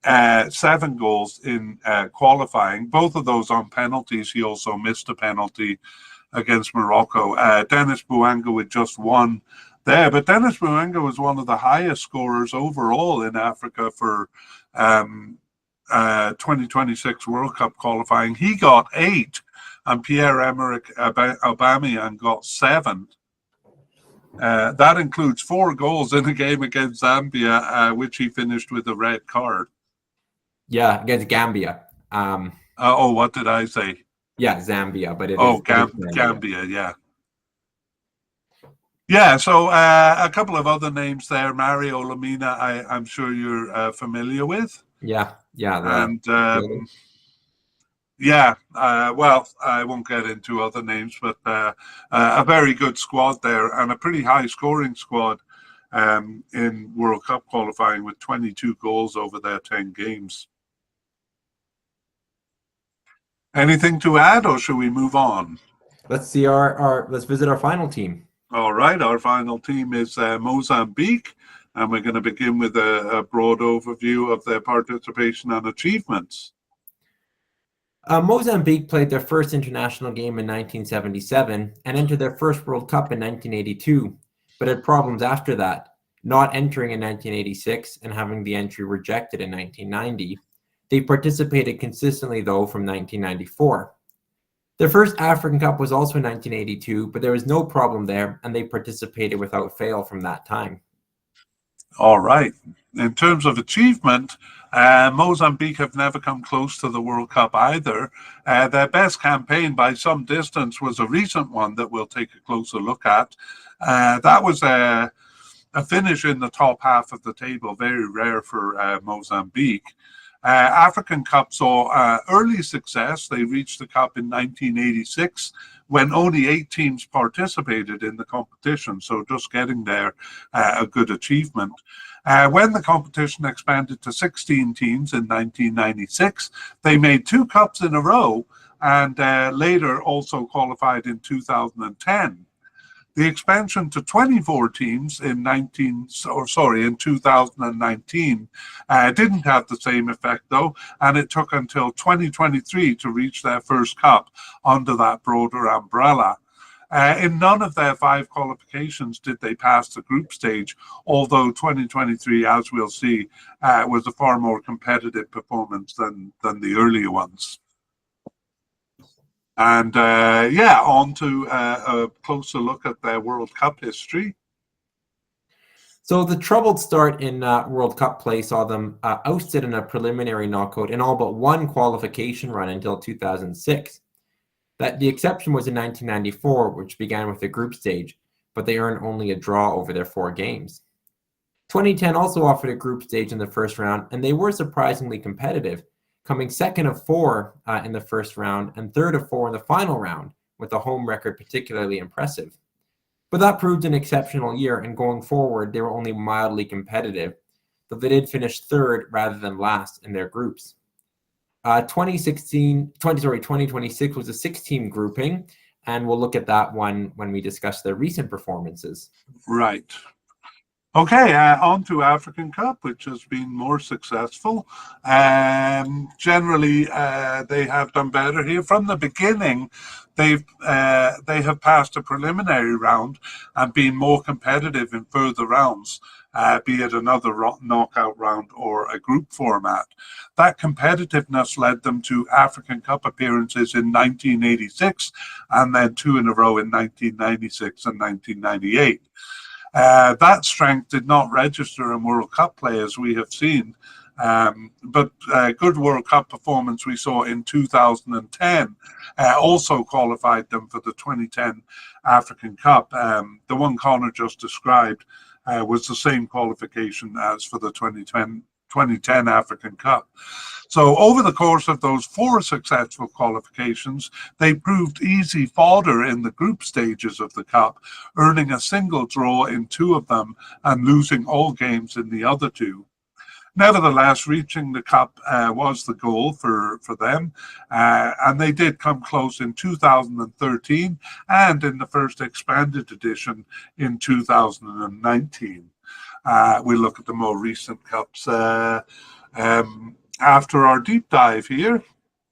7 goals in qualifying, both of those on penalties. He also missed a penalty against Morocco. Dennis Bouanga with just 1 there, but Dennis Bouanga was one of the highest scorers overall in Africa for 2026 World Cup qualifying. He got 8, and Pierre-Emerick Aubameyang got 7. That includes 4 goals in a game against Zambia, which he finished with a red card. Yeah, against Gambia. What did I say? Yeah, Zambia, but it is Gambia, yeah. Yeah, so a couple of other names there. Mario Lemina, I'm sure you're familiar with. Yeah. And well, I won't get into other names, but a very good squad there, and a pretty high scoring squad in World Cup qualifying with 22 goals over their 10 games. Anything to add, or should we move on? Let's see let's visit our final team. All right, our final team is Mozambique, and we're going to begin with a broad overview of their participation and achievements. Mozambique played their first international game in 1977 and entered their first World Cup in 1982, but had problems after that, not entering in 1986 and having the entry rejected in 1990. They participated consistently, though, from 1994. Their first African Cup was also in 1982, but there was no problem there, and they participated without fail from that time. All right. In terms of achievement, Mozambique have never come close to the World Cup either. Their best campaign by some distance was a recent one that we'll take a closer look at. That was a finish in the top half of the table, very rare for Mozambique. African Cup saw early success. They reached the Cup in 1986 when only 8 teams participated in the competition, so just getting there, a good achievement. When the competition expanded to 16 teams in 1996, they made 2 Cups in a row, and later also qualified in 2010. The expansion to 24 teams in 2019 didn't have the same effect, though, and it took until 2023 to reach their first Cup under that broader umbrella. In none of their 5 qualifications did they pass the group stage, although 2023, as we'll see, was a far more competitive performance than the earlier ones. And on to a closer look at their World Cup history. So the troubled start in World Cup play saw them ousted in a preliminary knockout in all but 1 qualification run until 2006. The exception was in 1994, which began with the group stage, but they earned only a draw over their 4 games. 2010 also offered a group stage in the first round, and they were surprisingly competitive, coming 2nd of 4 in the first round and 3rd of 4 in the final round, with a home record particularly impressive. But that proved an exceptional year, and going forward, they were only mildly competitive, though they did finish 3rd rather than last in their groups. 2026 was a 6-team grouping, and we'll look at that one when we discuss their recent performances. Right. Okay, on to African Cup, which has been more successful. Generally, they have done better here. From the beginning, they have passed a preliminary round and been more competitive in further rounds, be it another knockout round or a group format. That competitiveness led them to African Cup appearances in 1986 and then 2 in a row in 1996 and 1998. That strength did not register in World Cup play, as we have seen, but good World Cup performance we saw in 2010 also qualified them for the 2010 African Cup. The one Connor just described was the same qualification as for the 2010 2010 African Cup. So over the course of those 4 successful qualifications, they proved easy fodder in the group stages of the Cup, earning a single draw in 2 of them and losing all games in the other 2. Nevertheless, reaching the Cup was the goal for them, and they did come close in 2013 and in the first expanded edition in 2019. We look at the more recent Cups after our deep dive here.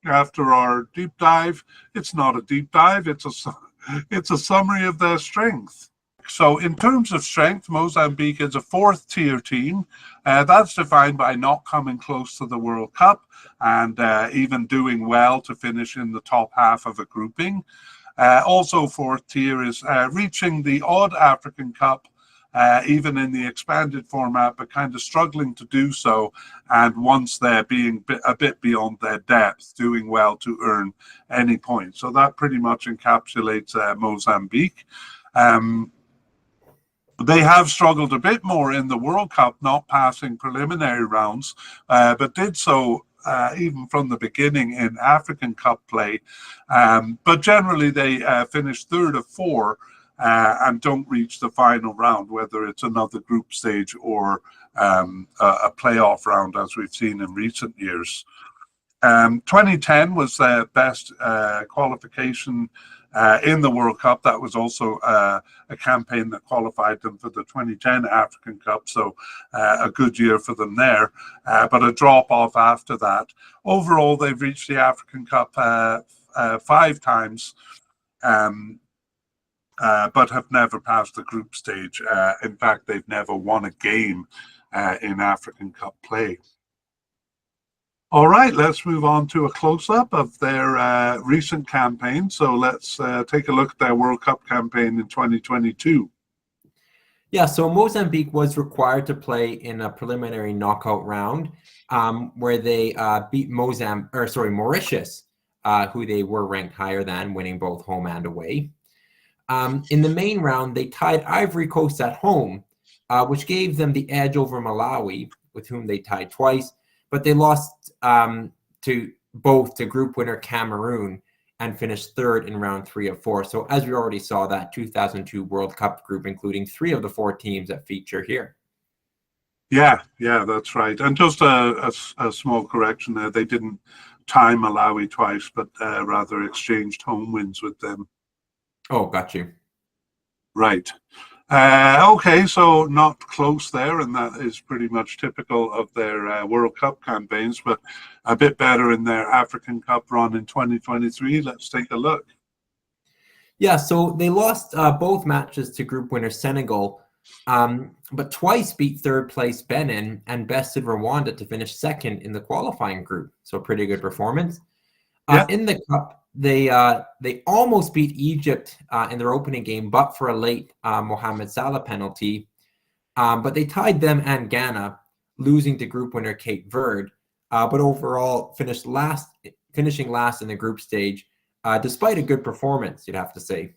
After our deep dive, it's not a deep dive, it's a summary of their strength. So in terms of strength, Mozambique is a 4th tier team. That's defined by not coming close to the World Cup and even doing well to finish in the top half of a grouping. Also 4th tier is reaching the odd African Cup, even in the expanded format, but kind of struggling to do so. And once they're being a bit beyond their depth, doing well to earn any points. So that pretty much encapsulates Mozambique. They have struggled a bit more in the World Cup, not passing preliminary rounds, but did so even from the beginning in African Cup play. But generally, they finished 3rd of 4 and don't reach the final round, whether it's another group stage or a playoff round, as we've seen in recent years. 2010 was their best qualification in the World Cup. That was also a campaign that qualified them for the 2010 African Cup, so a good year for them there, but a drop off after that. Overall, they've reached the African Cup 5 times, but have never passed the group stage. In fact, they've never won a game in African Cup play. All right, let's move on to a close-up of their recent campaign. So let's take a look at their World Cup campaign in 2022. Yeah, so Mozambique was required to play in a preliminary knockout round where they beat Mauritius, who they were ranked higher than, winning both home and away. In the main round, they tied Ivory Coast at home, which gave them the edge over Malawi, with whom they tied twice. But they lost to group winner Cameroon and finished 3rd in round 3 of 4. So as we already saw, that 2002 World Cup group, including 3 of the 4 teams that feature here. Yeah, that's right. And just a small correction there. They didn't tie Malawi twice, but rather exchanged home wins with them. Oh, got you. Right. Okay, so not close there, and that is pretty much typical of their World Cup campaigns, but a bit better in their African Cup run in 2023. Let's take a look. Yeah, so they lost both matches to group winner Senegal, but twice beat 3rd place Benin and bested Rwanda to finish 2nd in the qualifying group. So pretty good performance. In the Cup, they almost beat Egypt in their opening game, but for a late Mohamed Salah penalty. But they tied them and Ghana, losing to group winner Cape Verde. But overall, finishing last in the group stage, despite a good performance, you'd have to say.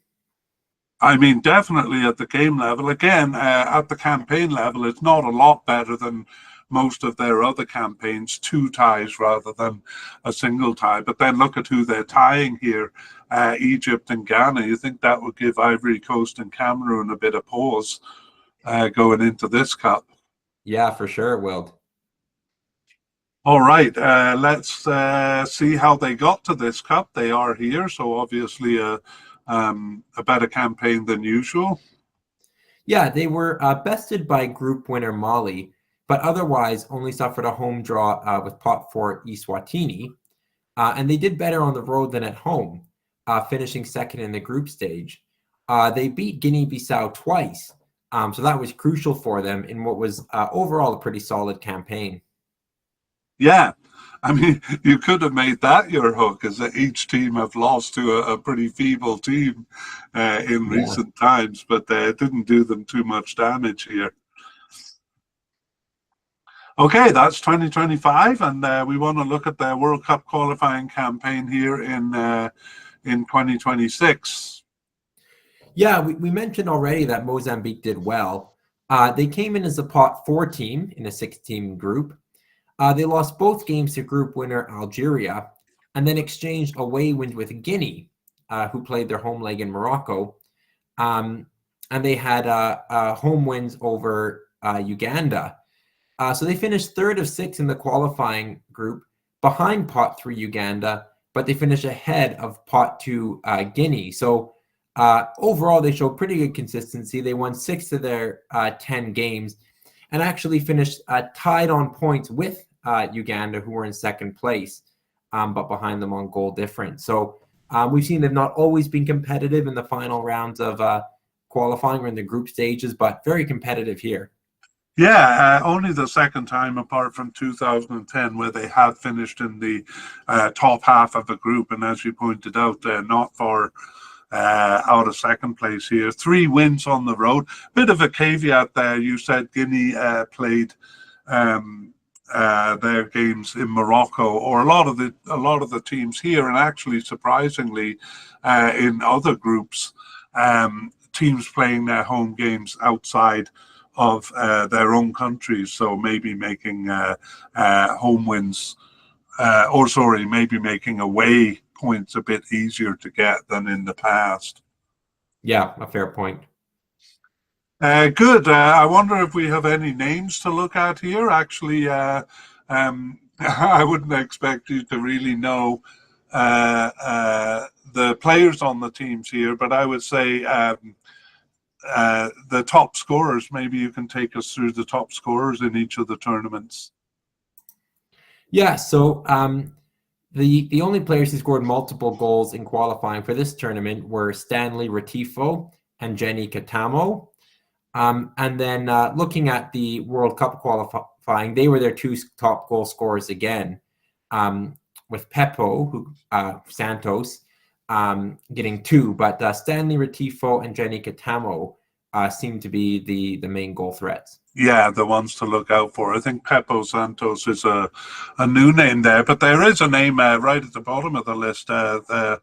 I mean, definitely at the game level. Again, at the campaign level, it's not a lot better than most of their other campaigns, 2 ties rather than a single tie. But then look at who they're tying here, Egypt and Ghana. You think that would give Ivory Coast and Cameroon a bit of pause going into this Cup? Yeah, for sure it will. All right, let's see how they got to this Cup. They are here, so obviously a better campaign than usual. Yeah, they were bested by group winner Mali, but otherwise only suffered a home draw with pot 4 Eswatini. And they did better on the road than at home, finishing 2nd in the group stage. They beat Guinea-Bissau twice, so that was crucial for them in what was overall a pretty solid campaign. Yeah, I mean, you could have made that your hook, as each team have lost to a pretty feeble team in recent times, but it didn't do them too much damage here. Okay, that's 2025, and we want to look at the World Cup qualifying campaign here in 2026. Yeah, we mentioned already that Mozambique did well. They came in as a pot 4 team in a 6-team group. They lost both games to group winner Algeria, and then exchanged away wins with Guinea, who played their home leg in Morocco. And they had home wins over Uganda. So they finished 3rd of 6 in the qualifying group, behind pot 3 Uganda, but they finished ahead of pot 2 Guinea. So overall, they showed pretty good consistency. They won 6 of their 10 games, and actually finished tied on points with Uganda, who were in 2nd place, but behind them on goal difference. So we've seen they've not always been competitive in the final rounds of qualifying or in the group stages, but very competitive here. Yeah, only the second time apart from 2010 where they have finished in the top half of a group. And as you pointed out, not far out of 2nd place here. 3 wins on the road. Bit of a caveat there. You said Guinea played their games in Morocco, or a lot of the teams here, and actually surprisingly in other groups, teams playing their home games outside of their own countries, so maybe making home wins, maybe making away points a bit easier to get than in the past. Yeah, a fair point. Good. I wonder if we have any names to look at here. Actually, I wouldn't expect you to really know the players on the teams here, but I would say the top scorers. Maybe you can take us through the top scorers in each of the tournaments. Yeah, so the only players who scored multiple goals in qualifying for this tournament were Stanley Retifo and Jenny Katamo. And then looking at the World Cup qualifying, they were their 2 top goal scorers again, with Pepo, Santos, getting 2, but Stanley Retifo and Jenny Katamo seem to be the main goal threats. Yeah, the ones to look out for. I think Pepo Santos is a new name there, but there is a name right at the bottom of the list. The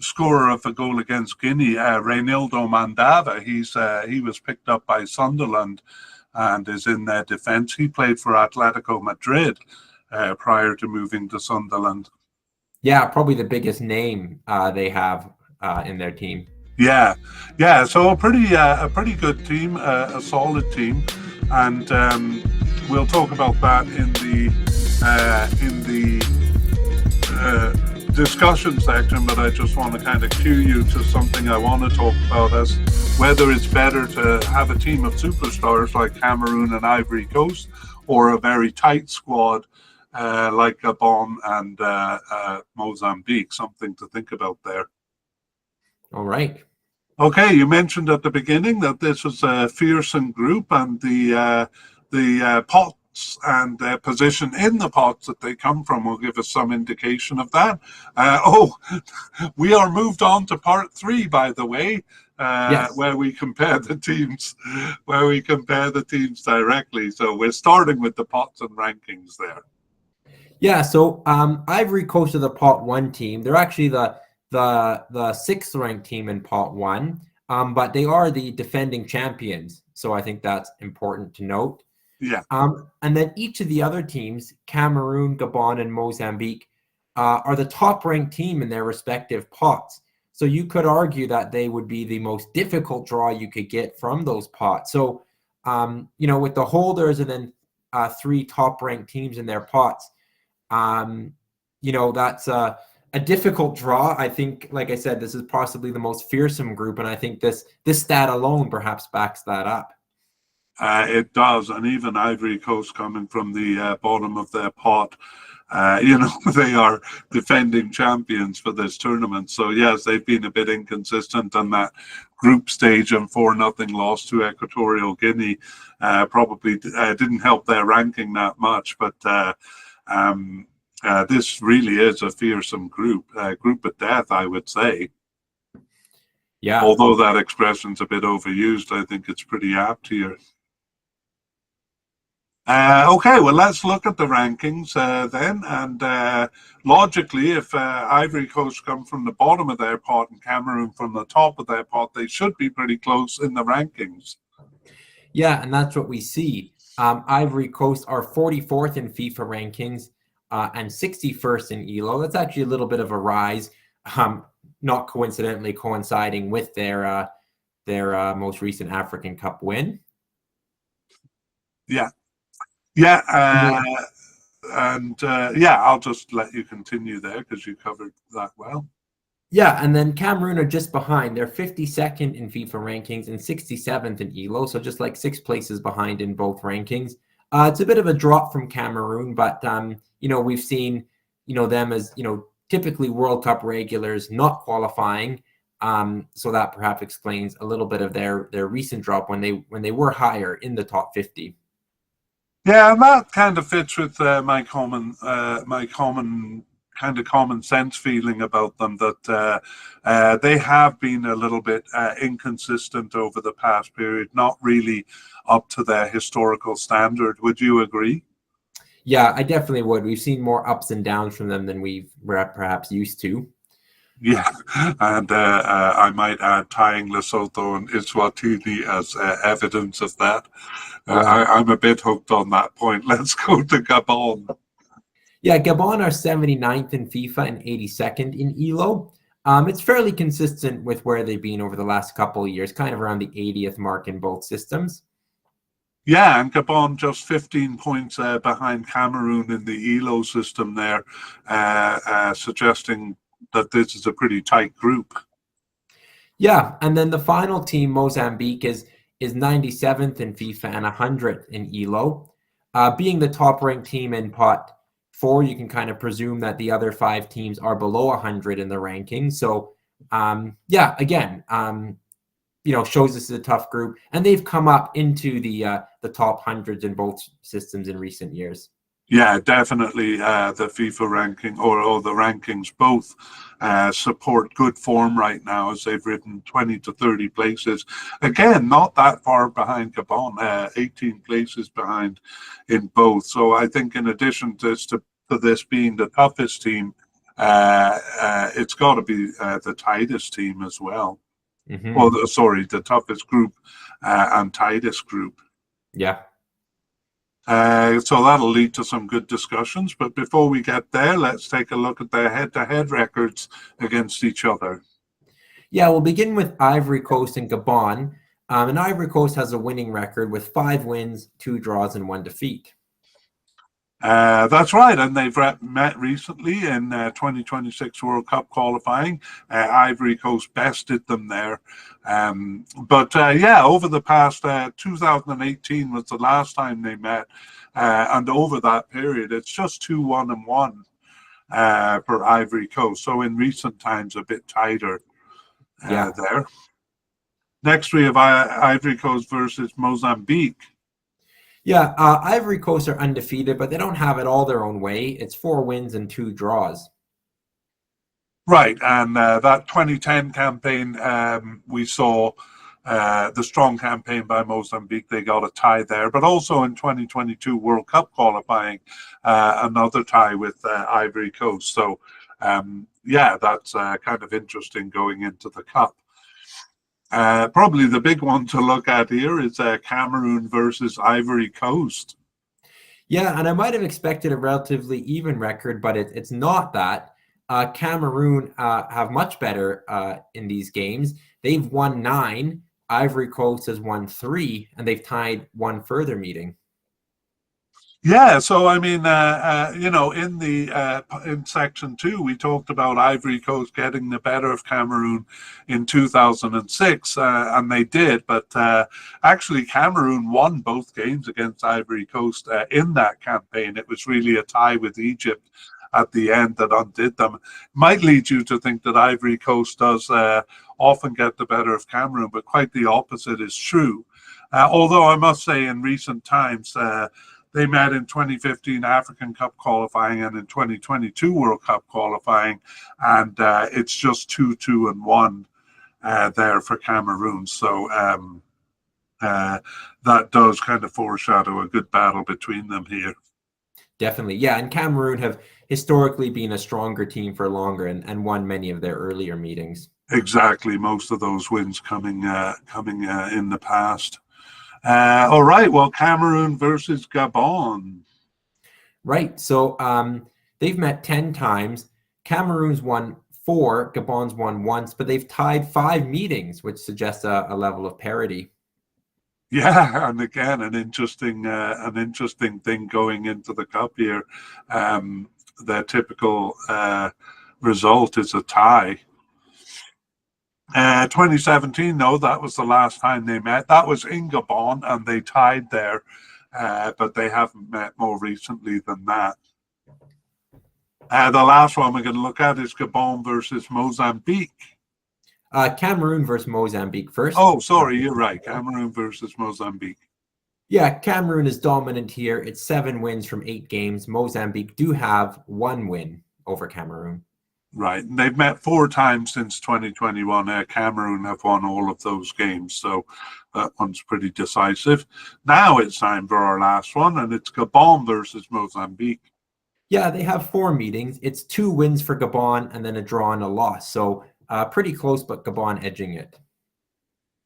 scorer of a goal against Guinea, Reynildo Mandava. He was picked up by Sunderland and is in their defence. He played for Atletico Madrid prior to moving to Sunderland. Yeah, probably the biggest name they have in their team. Yeah. So a pretty good team, a solid team, and we'll talk about that in the discussion section. But I just want to kind of cue you to something I want to talk about, as whether it's better to have a team of superstars like Cameroon and Ivory Coast, or a very tight squad like Gabon and Mozambique. Something to think about there. All right. Okay, you mentioned at the beginning that this was a fearsome group, and the pots and their position in the pots that they come from will give us some indication of that. We are moved on to part 3, by the way, yes, where we compare the teams, directly. So we're starting with the pots and rankings there. Yeah, so Ivory Coast are the pot 1 team. They're actually the 6th ranked team in pot 1, but they are the defending champions. So I think that's important to note. Yeah. And then each of the other teams, Cameroon, Gabon, and Mozambique, are the top ranked team in their respective pots. So you could argue that they would be the most difficult draw you could get from those pots. So, with the holders and then 3 top ranked teams in their pots, that's a difficult draw. I think, like I said, this is possibly the most fearsome group, and I think this stat alone perhaps backs that up. It does, and even Ivory Coast coming from the bottom of their pot, they are defending champions for this tournament. So yes, they've been a bit inconsistent on that group stage, and 4-0 loss to Equatorial Guinea probably didn't help their ranking that much, but this really is a fearsome group of death, I would say. Yeah. Although that expression's a bit overused, I think it's pretty apt here. Okay, well, let's look at the rankings then. And logically, if Ivory Coast come from the bottom of their pot and Cameroon from the top of their pot, they should be pretty close in the rankings. Yeah, and that's what we see. Ivory Coast are 44th in FIFA rankings and 61st in ELO. That's actually a little bit of a rise, not coincidentally coinciding with their most recent African Cup win. Yeah. I'll just let you continue there because you covered that well. Yeah, and then Cameroon are just behind. They're 52nd in FIFA rankings and 67th in ELO, so just like 6 places behind in both rankings. It's a bit of a drop from Cameroon, but we've seen them as typically World Cup regulars not qualifying, so that perhaps explains a little bit of their recent drop when they were higher in the top 50. Yeah, and that kind of fits with my common kind of common sense feeling about them, that they have been a little bit inconsistent over the past period, not really up to their historical standard. Would you agree? Yeah, I definitely would. We've seen more ups and downs from them than we're perhaps used to. Yeah, and I might add tying Lesotho and Eswatini as evidence of that. I'm a bit hooked on that point. Let's go to Gabon. Yeah, Gabon are 79th in FIFA and 82nd in ELO. It's fairly consistent with where they've been over the last couple of years, kind of around the 80th mark in both systems. Yeah, and Gabon just 15 points behind Cameroon in the ELO system there, suggesting that this is a pretty tight group. Yeah, and then the final team, Mozambique, is 97th in FIFA and 100th in ELO. Being the top-ranked team in pot 4, you can kind of presume that the other 5 teams are below 100 in the rankings. So, again, shows this is a tough group, and they've come up into the top hundreds in both systems in recent years. Yeah, definitely. The FIFA ranking or the rankings both support good form right now, as they've ridden 20 to 30 places. Again, not that far behind Gabon, 18 places behind in both. So I think in addition to this being the toughest team, it's got to be the tightest team as well. Mm-hmm. Well, the toughest group and tightest group. Yeah. So that'll lead to some good discussions. But before we get there, let's take a look at their head-to-head records against each other. Yeah, we'll begin with Ivory Coast and Gabon. And Ivory Coast has a winning record with 5 wins, 2 draws, and 1 defeat. That's right, and they've met recently in 2026 World Cup qualifying. Ivory Coast bested them there. Over the past 2018 was the last time they met, and over that period, it's just 2-1-1 for Ivory Coast. So in recent times, a bit tighter there. Next, we have Ivory Coast versus Mozambique. Yeah, Ivory Coast are undefeated, but they don't have it all their own way. It's 4 wins and 2 draws. Right, and that 2010 campaign, we saw the strong campaign by Mozambique. They got a tie there, but also in 2022 World Cup qualifying, another tie with Ivory Coast. So, that's kind of interesting going into the Cup. Probably the big one to look at here is Cameroon versus Ivory Coast. Yeah, and I might have expected a relatively even record, but it's not that. Cameroon have much better in these games. They've won 9. Ivory Coast has won 3, and they've tied 1 further meeting. Yeah, so I mean, in section 2, we talked about Ivory Coast getting the better of Cameroon in 2006, and they did. But actually, Cameroon won both games against Ivory Coast in that campaign. It was really a tie with Egypt at the end that undid them. Might lead you to think that Ivory Coast does often get the better of Cameroon, but quite the opposite is true. Although I must say, in recent times, they met in 2015 African Cup qualifying and in 2022 World Cup qualifying, and it's just 2-2-1 there for Cameroon. So that does kind of foreshadow a good battle between them here. Definitely, yeah. And Cameroon have historically been a stronger team for longer and won many of their earlier meetings. Exactly, most of those wins coming in the past. All right. Well, Cameroon versus Gabon. Right. So they've met 10 times. Cameroon's won 4, Gabon's won once, but they've tied 5 meetings, which suggests a level of parity. Yeah, and again, an interesting thing going into the cup here. Their typical result is a tie. 2017, no, that was the last time they met. That was in Gabon, and they tied there, but they haven't met more recently than that. The last one we're going to look at is Gabon versus Mozambique. Cameroon versus Mozambique first. Oh, sorry, you're right. Cameroon versus Mozambique. Yeah, Cameroon is dominant here. It's 7 wins from 8 games. Mozambique do have 1 win over Cameroon. Right. And they've met 4 times since 2021. Cameroon have won all of those games. So that one's pretty decisive. Now it's time for our last one, and it's Gabon versus Mozambique. Yeah, they have 4 meetings. It's 2 wins for Gabon and then a draw and a loss. So pretty close, but Gabon edging it.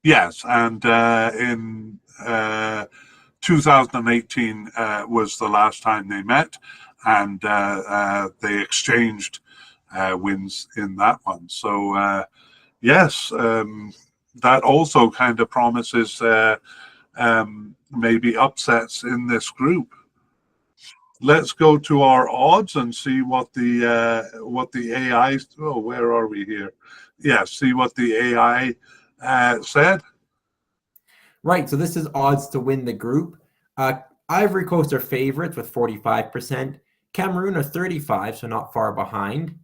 Yes. And in 2018 was the last time they met, and they exchanged wins in that one. So, yes, that also kind of promises maybe upsets in this group. Let's go to our odds and see what the AI. Oh, where are we here? Yeah, see what the AI said. Right. So this is odds to win the group. Ivory Coast are favorites with 45%. Cameroon are 35, so not far behind.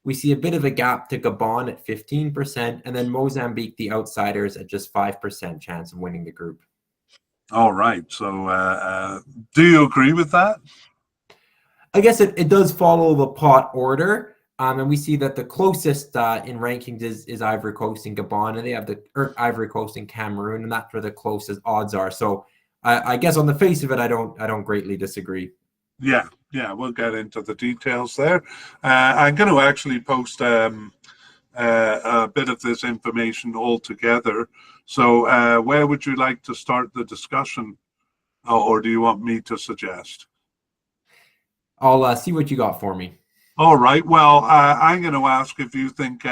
We see a bit of a gap to Gabon at 15%, and then Mozambique, the outsiders, at just 5% chance of winning the group. All right. So, do you agree with that? I guess it does follow the pot order. And we see that the closest in rankings is Ivory Coast and Gabon, and they have Ivory Coast and Cameroon, and that's where the closest odds are. So I guess on the face of it, I don't greatly disagree. Yeah, we'll get into the details there. I'm going to actually post a bit of this information all together. So, where would you like to start the discussion, or do you want me to suggest? I'll see what you got for me. All right. Well, I'm going to ask if you think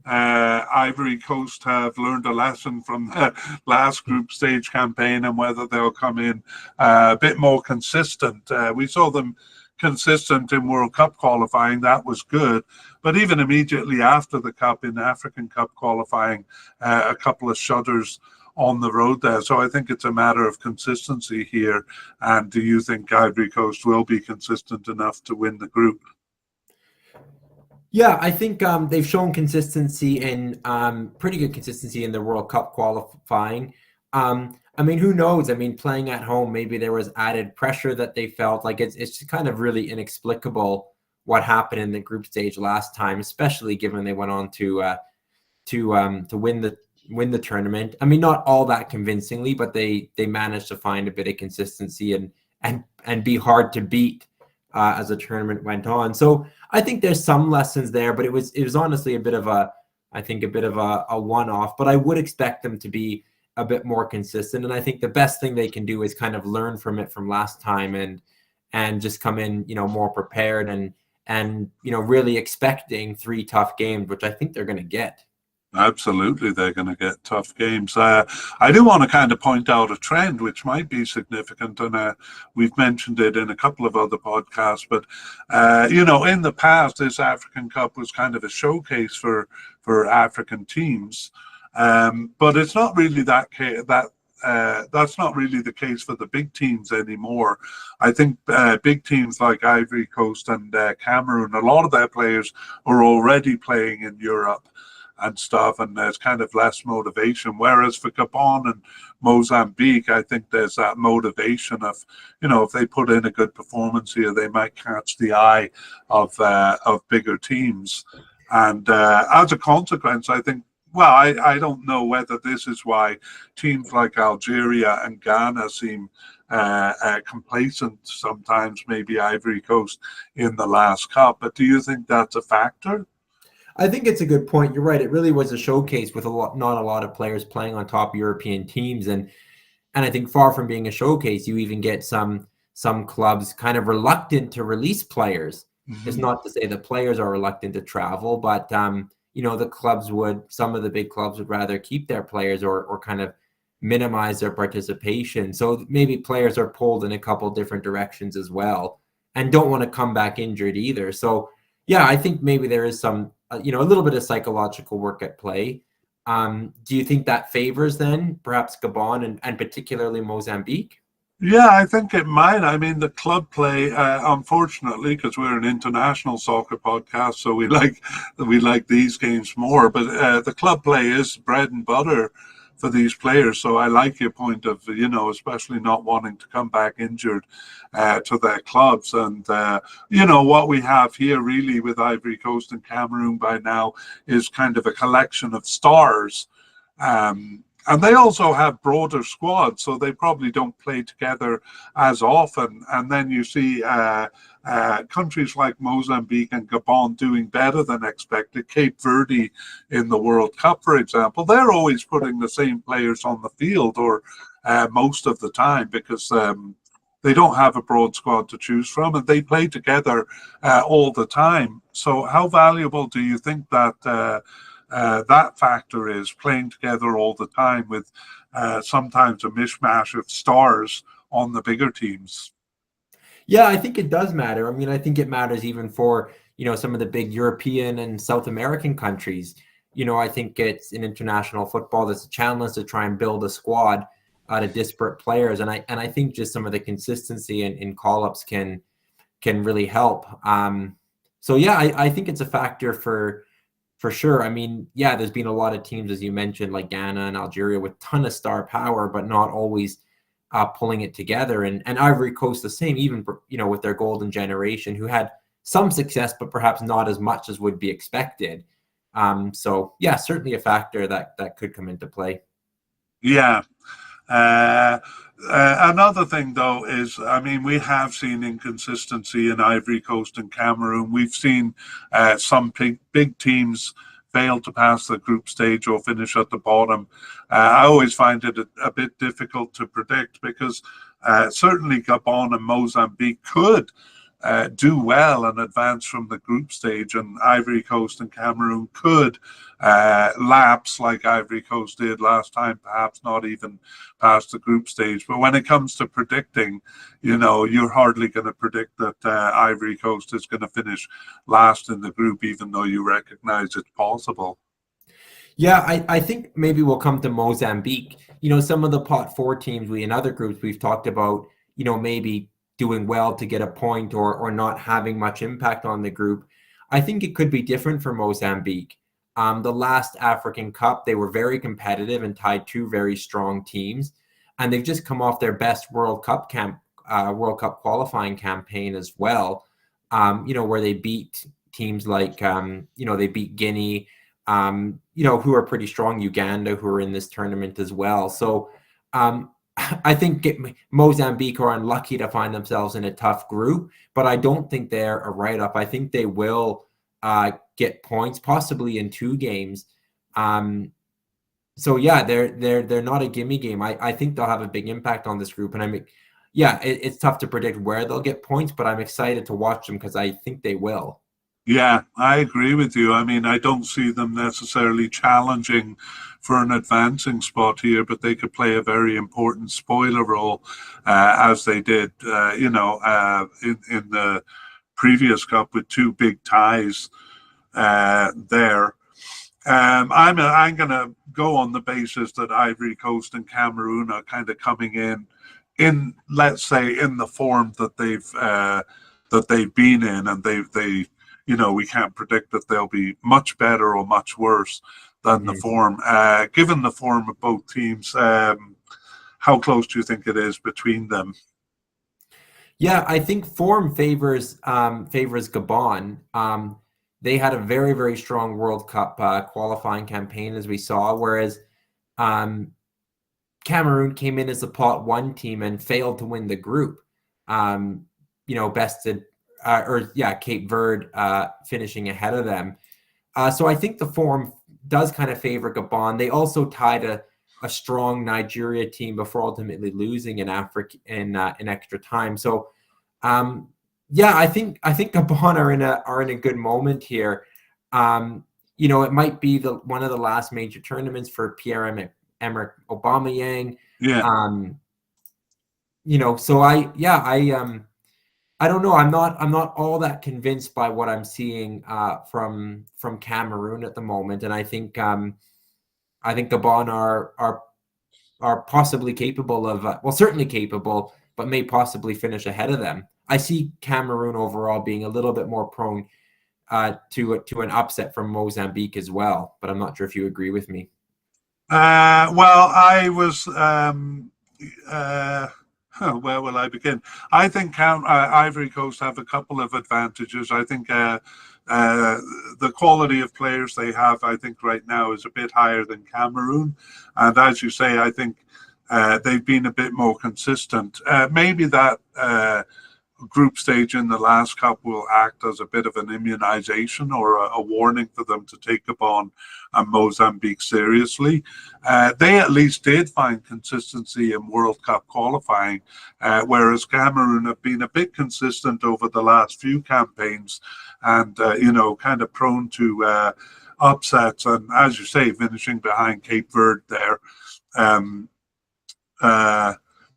Ivory Coast have learned a lesson from the last group stage campaign and whether they'll come in a bit more consistent. We saw them consistent in World Cup qualifying. That was good. But even immediately after the Cup, in African Cup qualifying, a couple of shudders on the road there. So I think it's a matter of consistency here. And do you think Ivory Coast will be consistent enough to win the group? Yeah, I think they've shown consistency in pretty good consistency in the World Cup qualifying. I mean, who knows? I mean, playing at home, maybe there was added pressure that they felt. Like it's kind of really inexplicable what happened in the group stage last time, especially given they went on to win the tournament. I mean, not all that convincingly, but they managed to find a bit of consistency and be hard to beat as the tournament went on. So I think there's some lessons there, but it was honestly a bit of a one-off. But I would expect them to be a bit more consistent, and I think the best thing they can do is kind of learn from it from last time and just come in, more prepared and really expecting 3 tough games, which I think they're going to get. Absolutely, they're going to get tough games. I do want to kind of point out a trend which might be significant, and we've mentioned it in a couple of other podcasts. But in the past, this African Cup was kind of a showcase for African teams, but it's not really that's not really the case for the big teams anymore. I think big teams like Ivory Coast and Cameroon, a lot of their players are already playing in Europe and stuff, and there's kind of less motivation. Whereas for Gabon and Mozambique, I think there's that motivation of, if they put in a good performance here, they might catch the eye of bigger teams. And as a consequence, I think, well, I don't know whether this is why teams like Algeria and Ghana seem complacent sometimes, maybe Ivory Coast in the last cup. But do you think that's a factor? I think it's a good point. You're right. It really was a showcase with not a lot of players playing on top European teams. And And I think far from being a showcase, you even get some clubs kind of reluctant to release players. It's not to say the players are reluctant to travel, but the clubs some of the big clubs would rather keep their players or kind of minimize their participation. So maybe players are pulled in a couple different directions as well and don't want to come back injured either. So yeah, I think maybe there is some, a little bit of psychological work at play. Do you think that favors then perhaps Gabon and particularly Mozambique? Yeah, I think it might. I mean, the club play, unfortunately, because we're an international soccer podcast, so we like these games more. But the club play is bread and butter for these players. So I like your point of, especially not wanting to come back injured to their clubs. And what we have here really with Ivory Coast and Cameroon by now is kind of a collection of stars. And they also have broader squads, so they probably don't play together as often. And then you see countries like Mozambique and Gabon doing better than expected. Cape Verde in the World Cup, for example, they're always putting the same players on the field, or most of the time, because they don't have a broad squad to choose from, and they play together all the time. So how valuable do you think that that factor is, playing together all the time with sometimes a mishmash of stars on the bigger teams? Yeah, I think it does matter. I mean, I think it matters even for, some of the big European and South American countries. I think it's in international football, there's a challenge to try and build a squad out of disparate players. And I think just some of the consistency in call-ups can really help. So yeah, I think it's a factor for sure. I mean, yeah, there's been a lot of teams, as you mentioned, like Ghana and Algeria with ton of star power, but not always pulling it together. And Ivory Coast the same, even with their golden generation, who had some success, but perhaps not as much as would be expected. So yeah, certainly a factor that could come into play. Yeah. Another thing, though, is, I mean, we have seen inconsistency in Ivory Coast and Cameroon. We've seen some big teams fail to pass the group stage or finish at the bottom. I always find it a bit difficult to predict, because certainly Gabon and Mozambique could do well and advance from the group stage, and Ivory Coast and Cameroon could lapse like Ivory Coast did last time, perhaps not even past the group stage. But when it comes to predicting, you're hardly going to predict that Ivory Coast is going to finish last in the group, even though you recognize it's possible. Yeah, I think maybe we'll come to Mozambique. Some of the pot four teams in other groups we've talked about, maybe doing well to get a point or not having much impact on the group. I think it could be different for Mozambique. The last African Cup, they were very competitive and tied two very strong teams, and they've just come off their best World Cup qualifying campaign as well. Where they beat teams like they beat Guinea, who are pretty strong, Uganda, who are in this tournament as well. So I think Mozambique are unlucky to find themselves in a tough group, but I don't think they're a write-up. I think they will get points, possibly in two games. So yeah, they're not a gimme game. I think they'll have a big impact on this group, and it's tough to predict where they'll get points, but I'm excited to watch them because I think they will. Yeah, I agree with you. I mean, I don't see them necessarily challenging for an advancing spot here, but they could play a very important spoiler role, as they did, in the previous cup with two big ties there. I'm going to go on the basis that Ivory Coast and Cameroon are kind of coming in, let's say, in the form that they've been in, and they we can't predict that they'll be much better or much worse than the form. Given the form of both teams, how close do you think it is between them? Yeah, I think form favors Gabon. They had a very, very strong World Cup qualifying campaign, as we saw, whereas Cameroon came in as a pot one team and failed to win the group. Bested Cape Verde finishing ahead of them. So I think the form does kind of favor Gabon. They also tied a strong Nigeria team before ultimately losing in Africa in extra time. So, yeah, I think Gabon are in a good moment here. It might be one of the last major tournaments for Pierre-Emerick Aubameyang. Yeah. So I don't know. I'm not all that convinced by what I'm seeing from Cameroon at the moment, and I think Gabon are possibly capable of certainly capable, but may possibly finish ahead of them. I see Cameroon overall being a little bit more prone to an upset from Mozambique as well, but I'm not sure if you agree with me. Well, I was. Where will I begin? I think Ivory Coast have a couple of advantages. I think the quality of players they have, I think right now is a bit higher than Cameroon. And as you say, I think they've been a bit more consistent. Maybe that group stage in the last cup will act as a bit of an immunization or a warning for them to take Gabon and Mozambique seriously. They at least did find consistency in World Cup qualifying, whereas Cameroon have been a bit consistent over the last few campaigns and, kind of prone to upsets. And as you say, finishing behind Cape Verde there.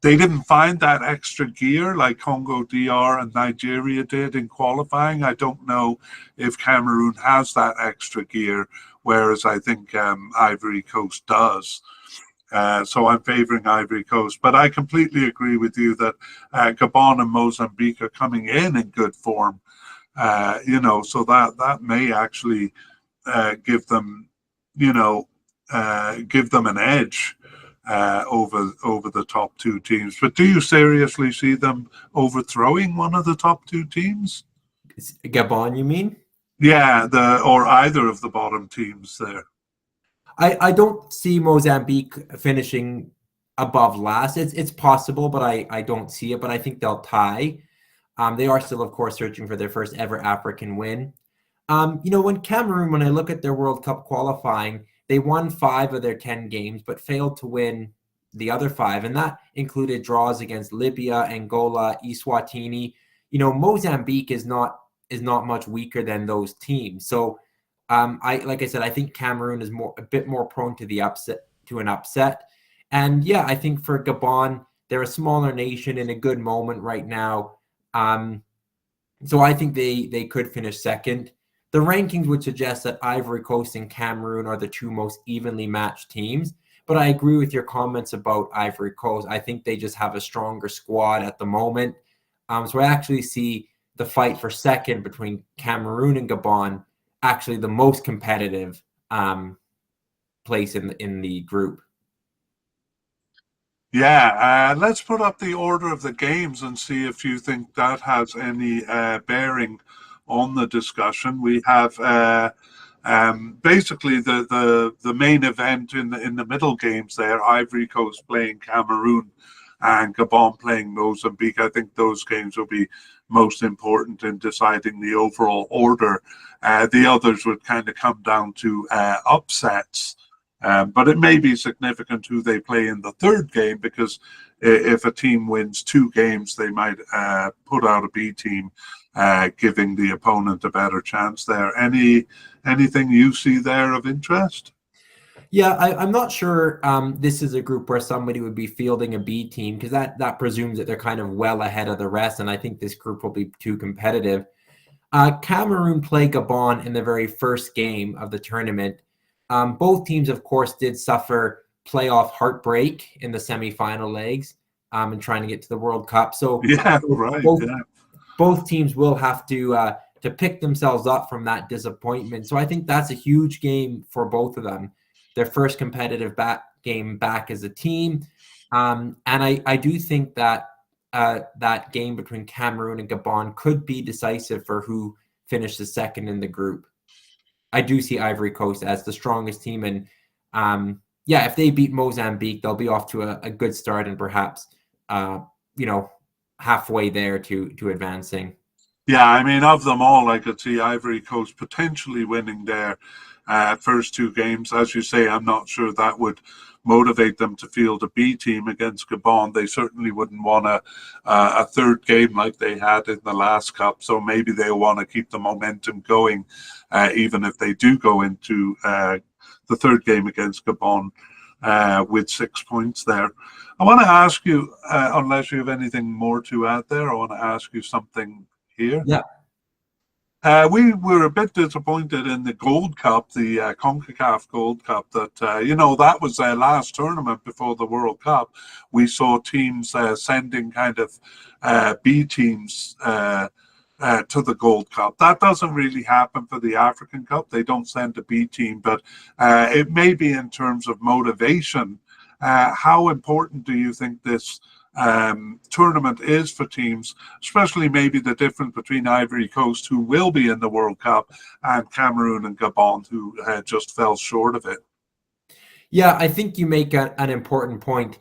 They didn't find that extra gear like Congo DR and Nigeria did in qualifying. I don't know if Cameroon has that extra gear, whereas I think Ivory Coast does. So I'm favoring Ivory Coast. But I completely agree with you that Gabon and Mozambique are coming in good form. So that may actually give them an edge over the top two teams. But do you seriously see them overthrowing one of the top two teams? Gabon, you mean? Yeah, or either of the bottom teams there. I don't see Mozambique finishing above last. It's possible, but I don't see it. But I think they'll tie. They are still, of course, searching for their first ever African win. When I look at their World Cup qualifying, they won 5 of their 10 games, but failed to win the other 5. And that included draws against Libya, Angola, Eswatini. Mozambique is not much weaker than those teams. So, like I said, I think Cameroon is a bit more prone to an upset. And yeah, I think for Gabon, they're a smaller nation in a good moment right now. So I think they could finish second. The rankings would suggest that Ivory Coast and Cameroon are the two most evenly matched teams, but I agree with your comments about Ivory Coast. I think they just have a stronger squad at the moment. So I actually see the fight for second between Cameroon and Gabon actually the most competitive place in the group. Yeah, let's put up the order of the games and see if you think that has any bearing on the discussion. We have basically the main event in the middle games there, Ivory Coast playing Cameroon and Gabon playing Mozambique. I think those games will be most important in deciding the overall order. The others would kind of come down to upsets. But it may be significant who they play in the third game, because if a team wins 2 games, they might put out a B team, giving the opponent a better chance there. Anything you see there of interest? Yeah, I'm not sure this is a group where somebody would be fielding a B team, because that presumes that they're kind of well ahead of the rest, and I think this group will be too competitive. Cameroon play Gabon in the very first game of the tournament. Both teams, of course, did suffer playoff heartbreak in the semifinal legs and trying to get to the World Cup. So yeah, right. Both teams will have to pick themselves up from that disappointment. So I think that's a huge game for both of them. Their first competitive game back as a team. And I do think that that game between Cameroon and Gabon could be decisive for who finishes second in the group. I do see Ivory Coast as the strongest team, and if they beat Mozambique, they'll be off to a good start and perhaps halfway there to advancing. Yeah, I mean, of them all, I could see Ivory Coast potentially winning their first 2 games. As you say, I'm not sure that would motivate them to field a B team against Gabon. They certainly wouldn't want a third game like they had in the last cup. So maybe they'll want to keep the momentum going, even if they do go into the third game against Gabon with 6 points there. I want to ask you, unless you have anything more to add there, I want to ask you something here. Yeah. We were a bit disappointed in the Gold Cup, the CONCACAF Gold Cup, that, that was their last tournament before the World Cup. We saw teams sending kind of B teams to the Gold Cup. That doesn't really happen for the African Cup. They don't send a B team, but it may be in terms of motivation. How important do you think this tournament is for teams, especially maybe the difference between Ivory Coast, who will be in the World Cup, and Cameroon and Gabon, who just fell short of it? Yeah, I think you make an important point.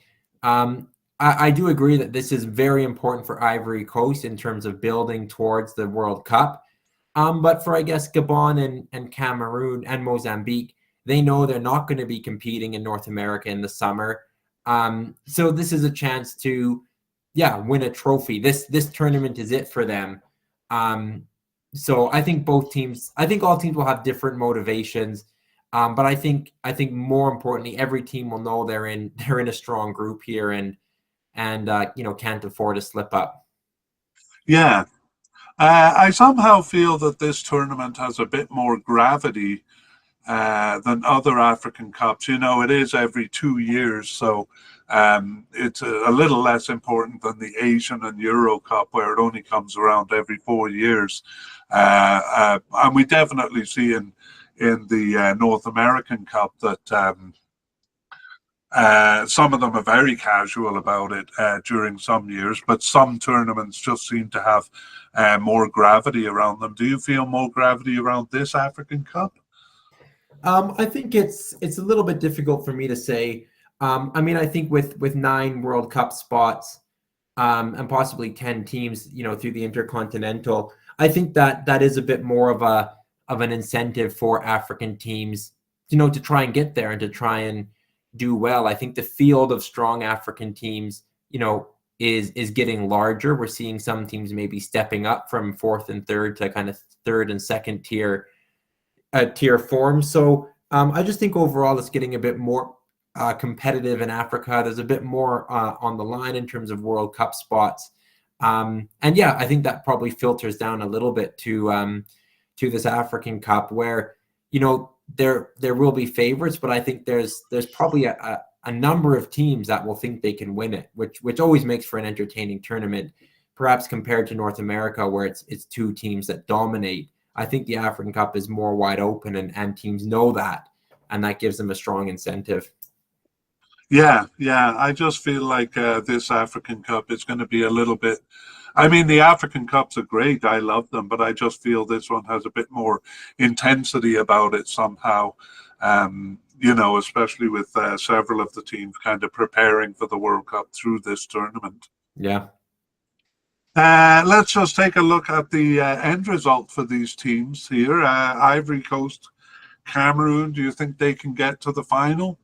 I do agree that this is very important for Ivory Coast in terms of building towards the World Cup. But for, I guess, Gabon and Cameroon and Mozambique, they know they're not going to be competing in North America in the summer. So this is a chance to, win a trophy. This tournament is it for them. So I think all teams will have different motivations. But I think more importantly, every team will know they're in a strong group here and can't afford to slip up. Yeah. I somehow feel that this tournament has a bit more gravity than other African Cups. It is every 2 years, so it's a little less important than the Asian and Euro Cup, where it only comes around every 4 years. And we definitely see in the North American Cup that some of them are very casual about it during some years, but some tournaments just seem to have more gravity around them. Do you feel more gravity around this African Cup? I think it's a little bit difficult for me to say. I think with 9 World Cup spots and possibly 10 teams, through the Intercontinental, I think that is a bit more of an incentive for African teams, to try and get there and to try and do well. I think the field of strong African teams, is getting larger. We're seeing some teams maybe stepping up from 4th and 3rd to kind of 3rd and 2nd tier form. So I just think overall it's getting a bit more competitive in Africa. There's a bit more on the line in terms of World Cup spots. I think that probably filters down a little bit to this African Cup, where there will be favorites, but I think there's probably a number of teams that will think they can win it, which always makes for an entertaining tournament, perhaps compared to North America, where it's 2 teams that dominate. I think the African Cup is more wide open, and teams know that, and that gives them a strong incentive. Yeah. I just feel like this African Cup is going to be a little bit. I mean, the African Cups are great. I love them, but I just feel this one has a bit more intensity about it somehow. Especially with several of the teams kind of preparing for the World Cup through this tournament. Yeah. Let's just take a look at the end result for these teams here. Ivory Coast, Cameroon, do you think they can get to the final?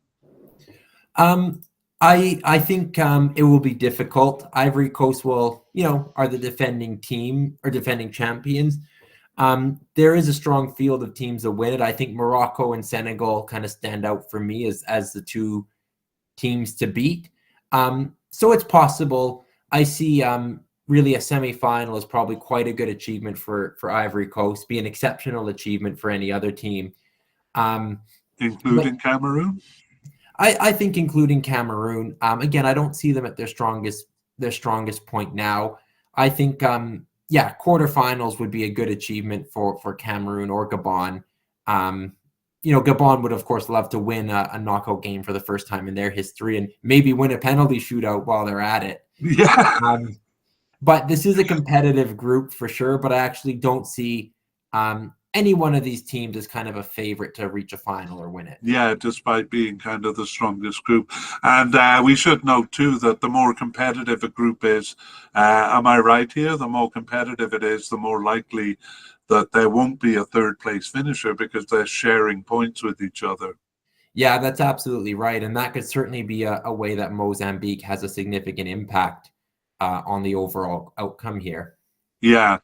I think it will be difficult. Ivory Coast are the defending team or defending champions. There is a strong field of teams that win it. I think Morocco and Senegal kind of stand out for me as the 2 teams to beat. So it's possible. I see really a semifinal is probably quite a good achievement for Ivory Coast, be an exceptional achievement for any other team. Including Cameroon? I think including Cameroon. Again, I don't see them at their strongest point now. I think quarterfinals would be a good achievement for Cameroon or Gabon. Gabon would, of course, love to win a knockout game for the first time in their history and maybe win a penalty shootout while they're at it. Yeah. But this is a competitive group for sure, but I actually don't see any one of these teams as kind of a favorite to reach a final or win it. Yeah, despite being kind of the strongest group. And we should note, too, that the more competitive a group is, am I right here? The more competitive it is, the more likely that there won't be a 3rd place finisher because they're sharing points with each other. Yeah, that's absolutely right. And that could certainly be a way that Mozambique has a significant impact on the overall outcome here. Yeah.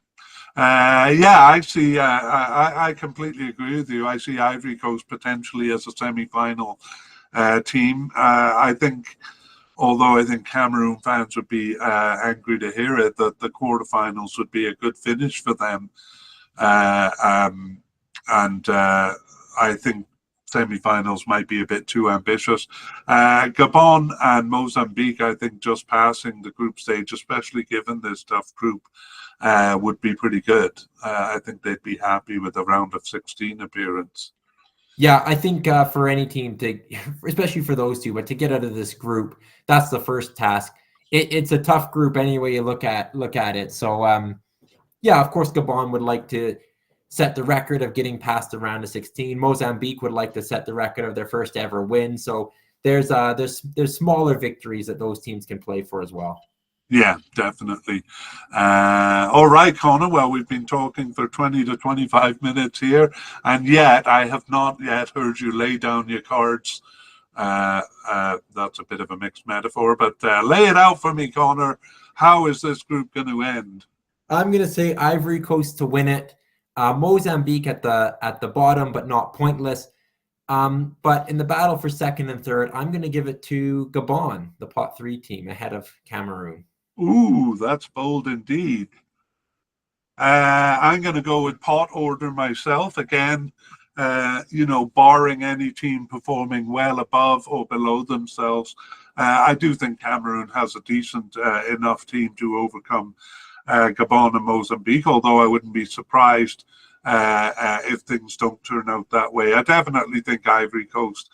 I see. I completely agree with you. I see Ivory Coast potentially as a semi-final team. I think, although I think Cameroon fans would be angry to hear it, that the quarterfinals would be a good finish for them. And I think semi-finals might be a bit too ambitious. Gabon and Mozambique, I think, just passing the group stage, especially given this tough group, would be pretty good. I think they'd be happy with a round of 16 appearance. Yeah, I think for any team to, especially for those two, but to get out of this group, that's the first task. It's a tough group anyway you look at it. So yeah, of course, Gabon would like to set the record of getting past the round of 16. Mozambique would like to set the record of their first ever win. So there's smaller victories that those teams can play for as well. Yeah, definitely. All right, Connor. Well, we've been talking for 20 to 25 minutes here, and yet I have not yet heard you lay down your cards. That's a bit of a mixed metaphor, but lay it out for me, Connor. How is this group going to end? I'm going to say Ivory Coast to win it. Mozambique at the bottom, but not pointless. But in the battle for second and third, I'm going to give it to Gabon, the pot 3 team, ahead of Cameroon. Ooh, that's bold indeed. I'm going to go with pot order myself again. Barring any team performing well above or below themselves, I do think Cameroon has a decent enough team to overcome Gabon and Mozambique, although I wouldn't be surprised if things don't turn out that way. I definitely think Ivory Coast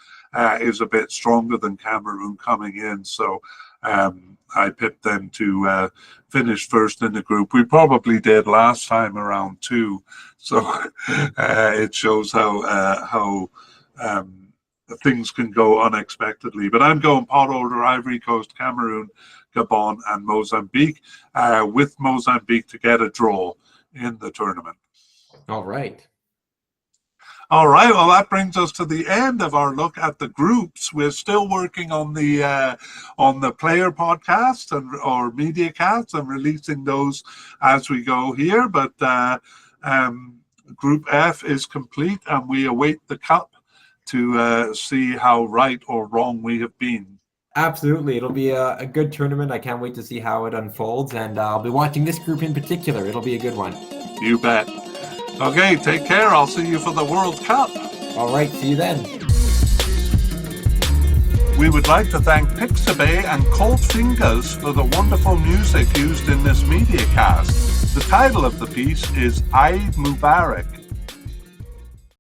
is a bit stronger than Cameroon coming in, so I picked them to finish first in the group. We probably did last time around too, so it shows how things can go unexpectedly. But I'm going pot order: Ivory Coast, Cameroon, Gabon, and Mozambique, with Mozambique to get a draw in the tournament. All right. All right. Well, that brings us to the end of our look at the groups. We're still working on the player podcast or mediacast and releasing those as we go here. But Group F is complete, and we await the cup to see how right or wrong we have been. Absolutely. It'll be a good tournament. I can't wait to see how it unfolds, and I'll be watching this group in particular. It'll be a good one. You bet. Okay, take care. I'll see you for the World Cup. All right, see you then. We would like to thank Pixabay and Cold Fingers for the wonderful music used in this mediacast. The title of the piece is Eid Mubarak.